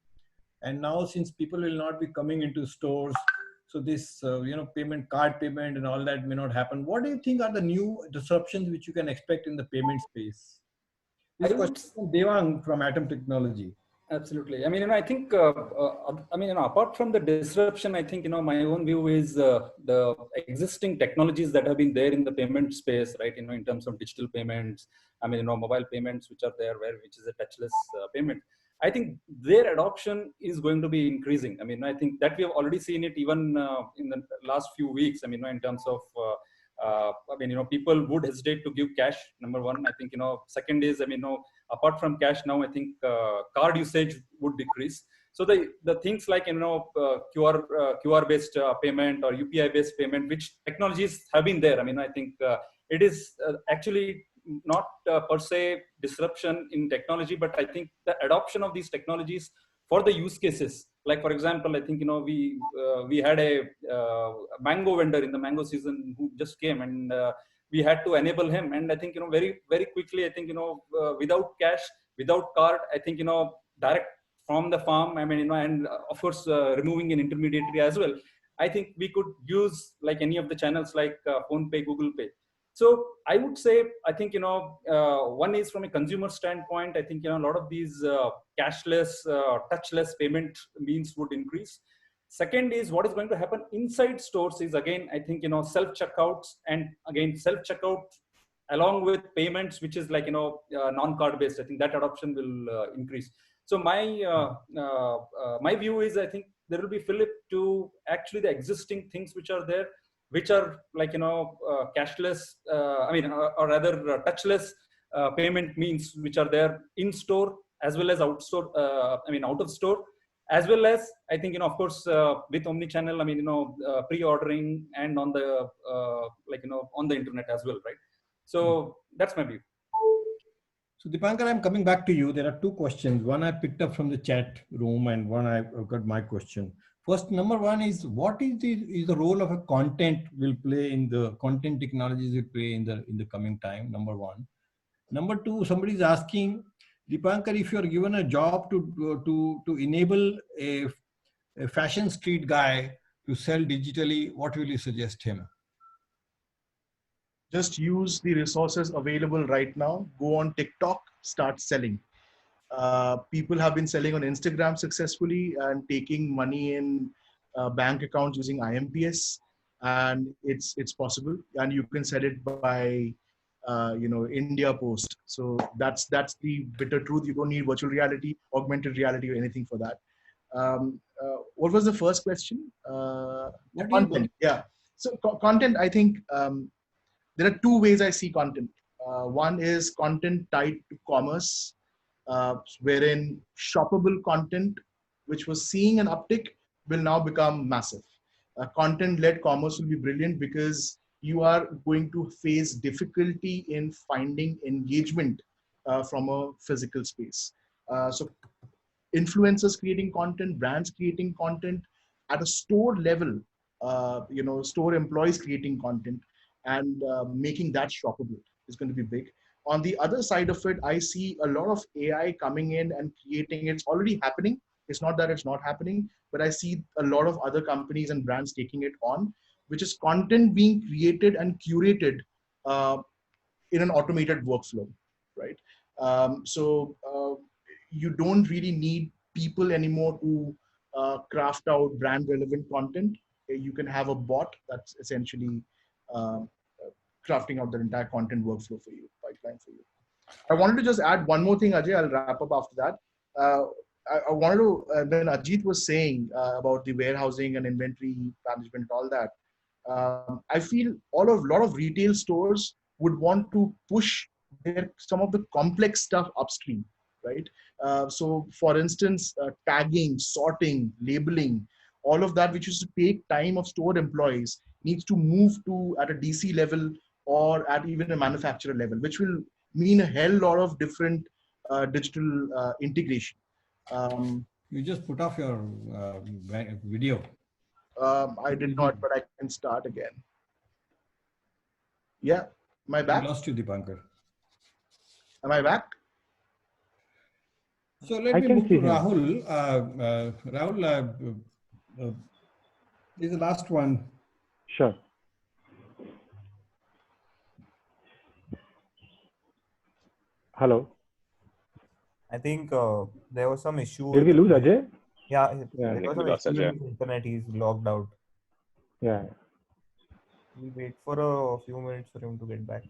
S2: And now since people will not be coming into stores, so this, payment, card payment and all that may not happen. What do you think are the new disruptions which you can expect in the payment space? This question from Devang from Atom Technology.
S6: Absolutely. I mean, I think, apart from the disruption, I think, my own view is the existing technologies that have been there in the payment space, right? In terms of digital payments, mobile payments, which are there, which is a touchless payment. I think their adoption is going to be increasing. I think that we have already seen it even in the last few weeks. In terms of, people would hesitate to give cash. Number one, I think, second is, apart from cash now, I think card usage would decrease. So the things like, QR based payment or UPI based payment, which technologies have been there. I think it is actually not per se disruption in technology, but I think the adoption of these technologies for the use cases. Like for example, I think we had a mango vendor in the mango season who just came, and we had to enable him. And I think very quickly, I think without cash, without card, I think direct from the farm. I mean and of course removing an intermediary as well. I think we could use like any of the channels like PhonePe, Google Pay. So I would say, I think, one is from a consumer standpoint, I think, a lot of these cashless, touchless payment means would increase. Second is what is going to happen inside stores is, again, I think, self-checkouts, and again, self-checkout along with payments, which is like, non-card based. I think that adoption will increase. So my view is, I think there will be flip to actually the existing things which are there, which are like cashless, or rather touchless payment means, which are there in store as well as out store. Out of store, as well as, I think, of course, with omni-channel, pre-ordering and on the on the internet as well, right? So that's my view.
S2: So Dipankar, I'm coming back to you. There are two questions. One I picked up from the chat room, and one I've got my question. First, number one is, what is the role of a content will play in the content technologies will play in the coming time? Number one. Number two, somebody is asking, Dipankar, if you are given a job to enable a fashion street guy to sell digitally, what will you suggest him?
S3: Just use the resources available right now. Go on TikTok, start selling. People have been selling on Instagram successfully and taking money in bank accounts using IMPS, and it's possible. And you can sell it by India Post. So that's the bitter truth. You don't need virtual reality, augmented reality, or anything for that. What was the first question? Content. Yeah. So content, I think there are two ways I see content. One is content tied to commerce, wherein shoppable content, which was seeing an uptick, will now become massive. Content-led commerce will be brilliant because you are going to face difficulty in finding engagement from a physical space. So influencers creating content, brands creating content at a store level, store employees creating content, and making that shoppable is going to be big. On the other side of it, I see a lot of AI coming in and creating. It's already happening. It's not that it's not happening, but I see a lot of other companies and brands taking it on, which is content being created and curated in an automated workflow, right? You don't really need people anymore to craft out brand relevant content. You can have a bot that's essentially crafting out the entire content workflow for you, pipeline for you. I wanted to just add one more thing, Ajay. I'll wrap up after that. I wanted to, when Ajit was saying about the warehousing and inventory management and all that, I feel a lot of retail stores would want to push some of the complex stuff upstream, right? So for instance, tagging, sorting, labeling, all of that, which used to take time of store employees, needs to move to at a DC level or at even a manufacturer level, which will mean a hell lot of different digital integration.
S2: You just put off your video.
S3: I did not, but I can start again. Yeah, am I back?
S2: I lost you, Dipankar.
S3: Am I back?
S2: So let me move to Rahul. Rahul, this is the last one.
S1: Sure. Hello.
S8: I think there was some issue.
S1: Did we lose Ajay?
S8: Yeah,
S1: Yeah.
S8: there was some issue with internet. He's logged out.
S1: Yeah.
S8: We'll wait for a few minutes for him to get back.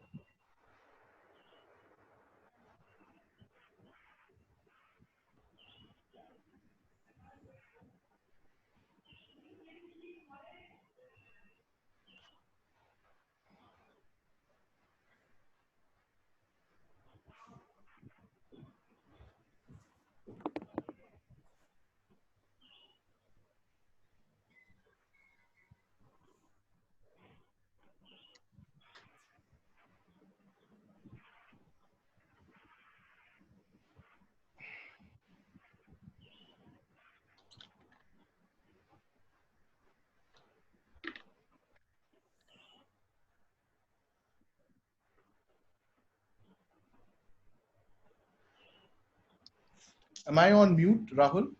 S3: Am I on mute, Rahul?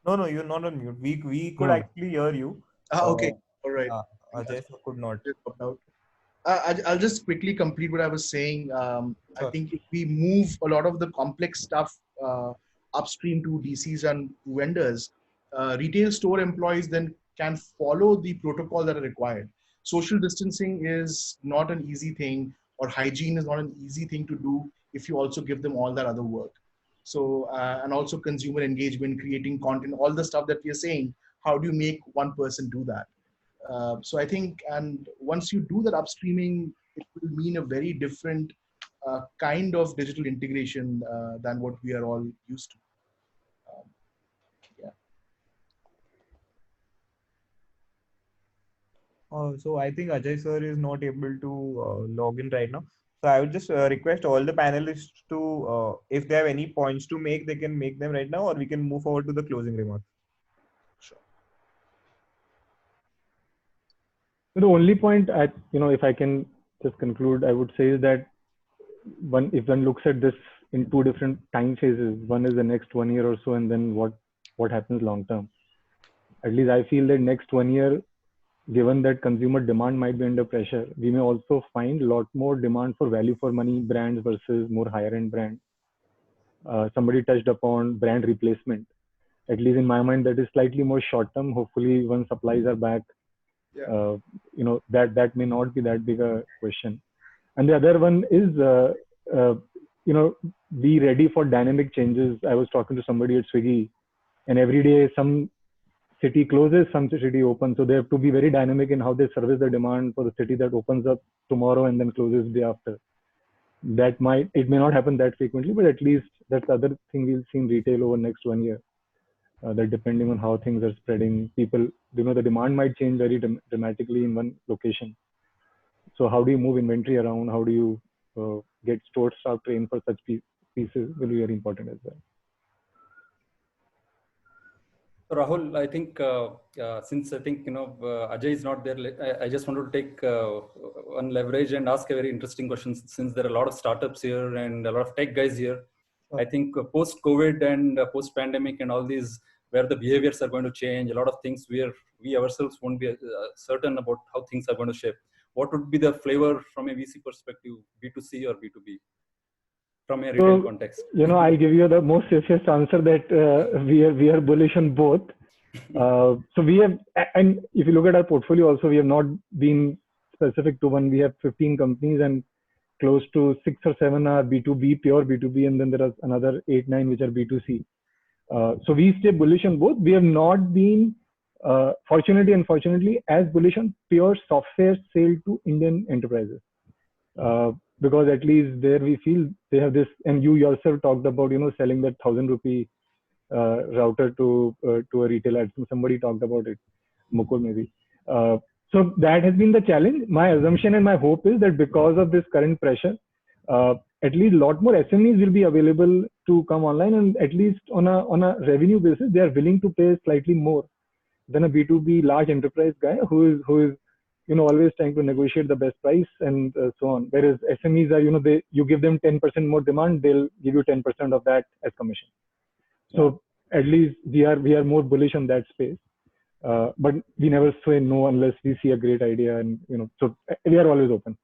S8: No, you're not on mute. We could
S1: No.
S8: actually hear you.
S3: Okay, all right.
S8: Ajay sir could not.
S3: Just popped out. I'll just quickly complete what I was saying. I
S8: Sure.
S3: think if we move a lot of the complex stuff upstream to DCs and vendors, retail store employees then can follow the protocol that are required. Social distancing is not an easy thing, or hygiene is not an easy thing to do if you also give them all that other work. So, and also consumer engagement, creating content, all the stuff that we are saying, how do you make one person do that? So I think, and once you do that upstreaming, it will mean a very different kind of digital integration than what we are all used to. Yeah.
S8: So I think Ajay sir is not able to log in right now. So I would just request all the panelists to, if they have any points to make, they can make them right now, or we can move forward to the closing remarks.
S3: Sure.
S1: The only point if I can just conclude, I would say is that if one looks at this in two different time phases, one is the next 1 year or so, and then what happens long term. At least I feel that next 1 year, given that consumer demand might be under pressure, we may also find a lot more demand for value for money brands versus more higher end brands. Somebody touched upon brand replacement. At least in my mind, that is slightly more short term. Hopefully, when supplies are back,
S3: Yeah.
S1: That may not be that big a question. And the other one is, be ready for dynamic changes. I was talking to somebody at Swiggy, and every day some city closes, some city opens. So they have to be very dynamic in how they service the demand for the city that opens up tomorrow and then closes the day after. It may not happen that frequently, but at least that's the other thing we'll see in retail over next 1 year. That depending on how things are spreading, people, the demand might change very dramatically in one location. So how do you move inventory around? How do you get store staff trained for such pieces will be very important as well.
S6: Rahul, I think since I think Ajay is not there, I just wanted to take one leverage and ask a very interesting question. Since there are a lot of startups here and a lot of tech guys here, I think post-COVID and post-pandemic and all these, where the behaviors are going to change, a lot of things where we ourselves won't be certain about how things are going to shape. What would be the flavor from a VC perspective, B2C or B2B, from a retail context?
S1: I'll give you the most safest answer that we are bullish on both. So we have, and if you look at our portfolio also, we have not been specific to one. We have 15 companies and close to 6 or 7 are B2B, pure B2B, and then there are another 8, 9 which are B2C. So we stay bullish on both. We have not been, fortunately, unfortunately, as bullish on pure software sale to Indian enterprises. Because at least there we feel they have this, and you yourself talked about, selling that 1,000 rupee router to a retailer. Somebody talked about it, Mukul maybe. So that has been the challenge. My assumption and my hope is that because of this current pressure, at least a lot more SMEs will be available to come online, and at least on a revenue basis, they are willing to pay slightly more than a B2B large enterprise guy who is always trying to negotiate the best price and so on. Whereas SMEs are, you give them 10% more demand, they'll give you 10% of that as commission. So at least we are more bullish on that space. But we never say no unless we see a great idea, and so we are always open.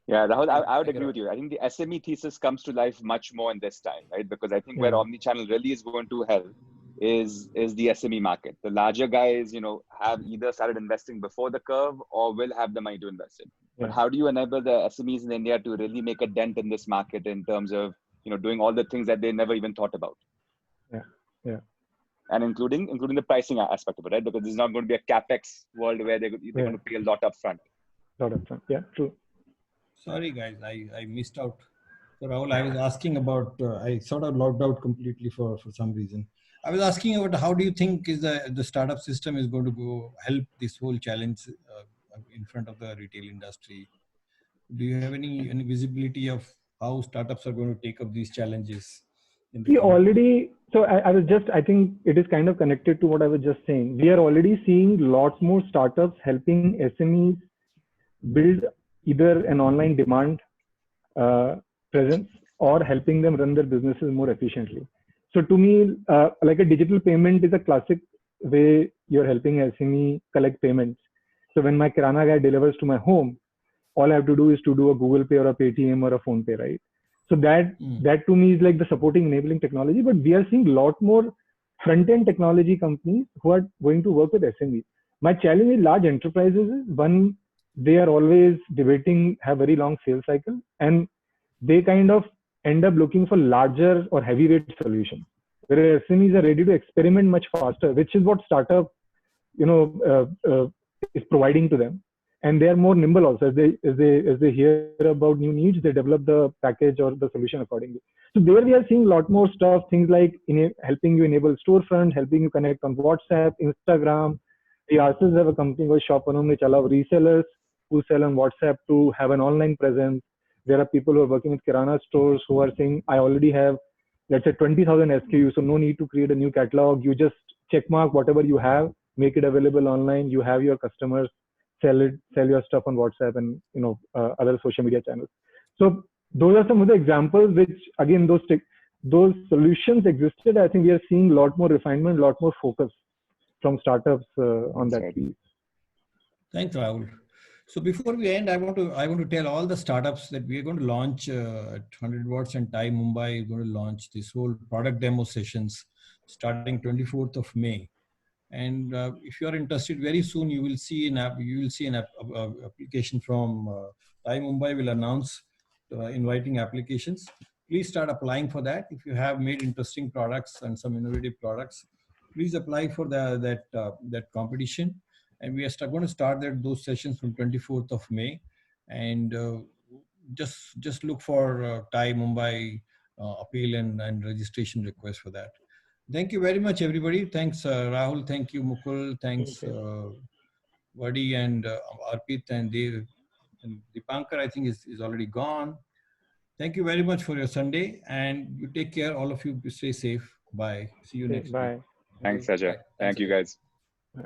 S4: Yeah, Rahul, I would agree with you. I think the SME thesis comes to life much more in this time, right? Because I think where omnichannel really is going to help is the SME market. The larger guys, have either started investing before the curve or will have the money to invest in. But how do you enable the SMEs in India to really make a dent in this market in terms of, doing all the things that they never even thought about?
S1: Yeah.
S4: And including the pricing aspect of it, right? Because this is not going to be a capex world where they're going to pay a lot up front.
S1: Yeah, true.
S2: Sorry, guys, I missed out. So Rahul, I was asking about, I sort of logged out completely for some reason. I was asking about how do you think is the startup system is going to go help this whole challenge in front of the retail industry? Do you have any visibility of how startups are going to take up these challenges?
S1: I think it is kind of connected to what I was just saying. We are already seeing lots more startups helping SMEs build either an online demand presence or helping them run their businesses more efficiently. So to me, like a digital payment is a classic way you're helping SME collect payments. So when my Kirana guy delivers to my home, all I have to do is to do a Google Pay or a Paytm or a Phone Pay, right? So that to me is like the supporting enabling technology. But we are seeing a lot more front-end technology companies who are going to work with SMEs. My challenge with large enterprises is, one, they are always debating, have very long sales cycle, and they kind of end up looking for larger or heavyweight solutions. Whereas SMEs are ready to experiment much faster, which is what startup, is providing to them. And they are more nimble also. As they hear about new needs, they develop the package or the solution accordingly. So there we are seeing a lot more stuff, things like helping you enable storefront, helping you connect on WhatsApp, Instagram. We ourselves have a company called Shopanum, which allow resellers who sell on WhatsApp to have an online presence. There are people who are working with Kirana stores who are saying, I already have, let's say 20,000 SKUs, so no need to create a new catalog. You just check mark whatever you have, make it available online. You have your customers, sell your stuff on WhatsApp and other social media channels. So those are some of the examples which, again, those solutions existed. I think we are seeing a lot more refinement, a lot more focus from startups on that piece.
S2: Thanks, Rahul. So before we end, I want to tell all the startups that we are going to launch at 100 Watts and TiE Mumbai is going to launch this whole product demo sessions starting 24th of May. And if you are interested, very soon you will see an application from TiE Mumbai will announce inviting applications. Please start applying for that. If you have made interesting products and some innovative products, please apply for that competition. And we are going to start those sessions from 24th of May. And just look for TiE Mumbai appeal and registration request for that. Thank you very much, everybody. Thanks, Rahul. Thank you, Mukul. Thanks, Vadi and Arpit and Dev. And Dipankar, I think, is already gone. Thank you very much for your Sunday. And you take care. All of you stay safe. Bye. See you next week.
S1: Bye.
S4: Thanks, Ajay. Thank you, guys.
S1: Bye.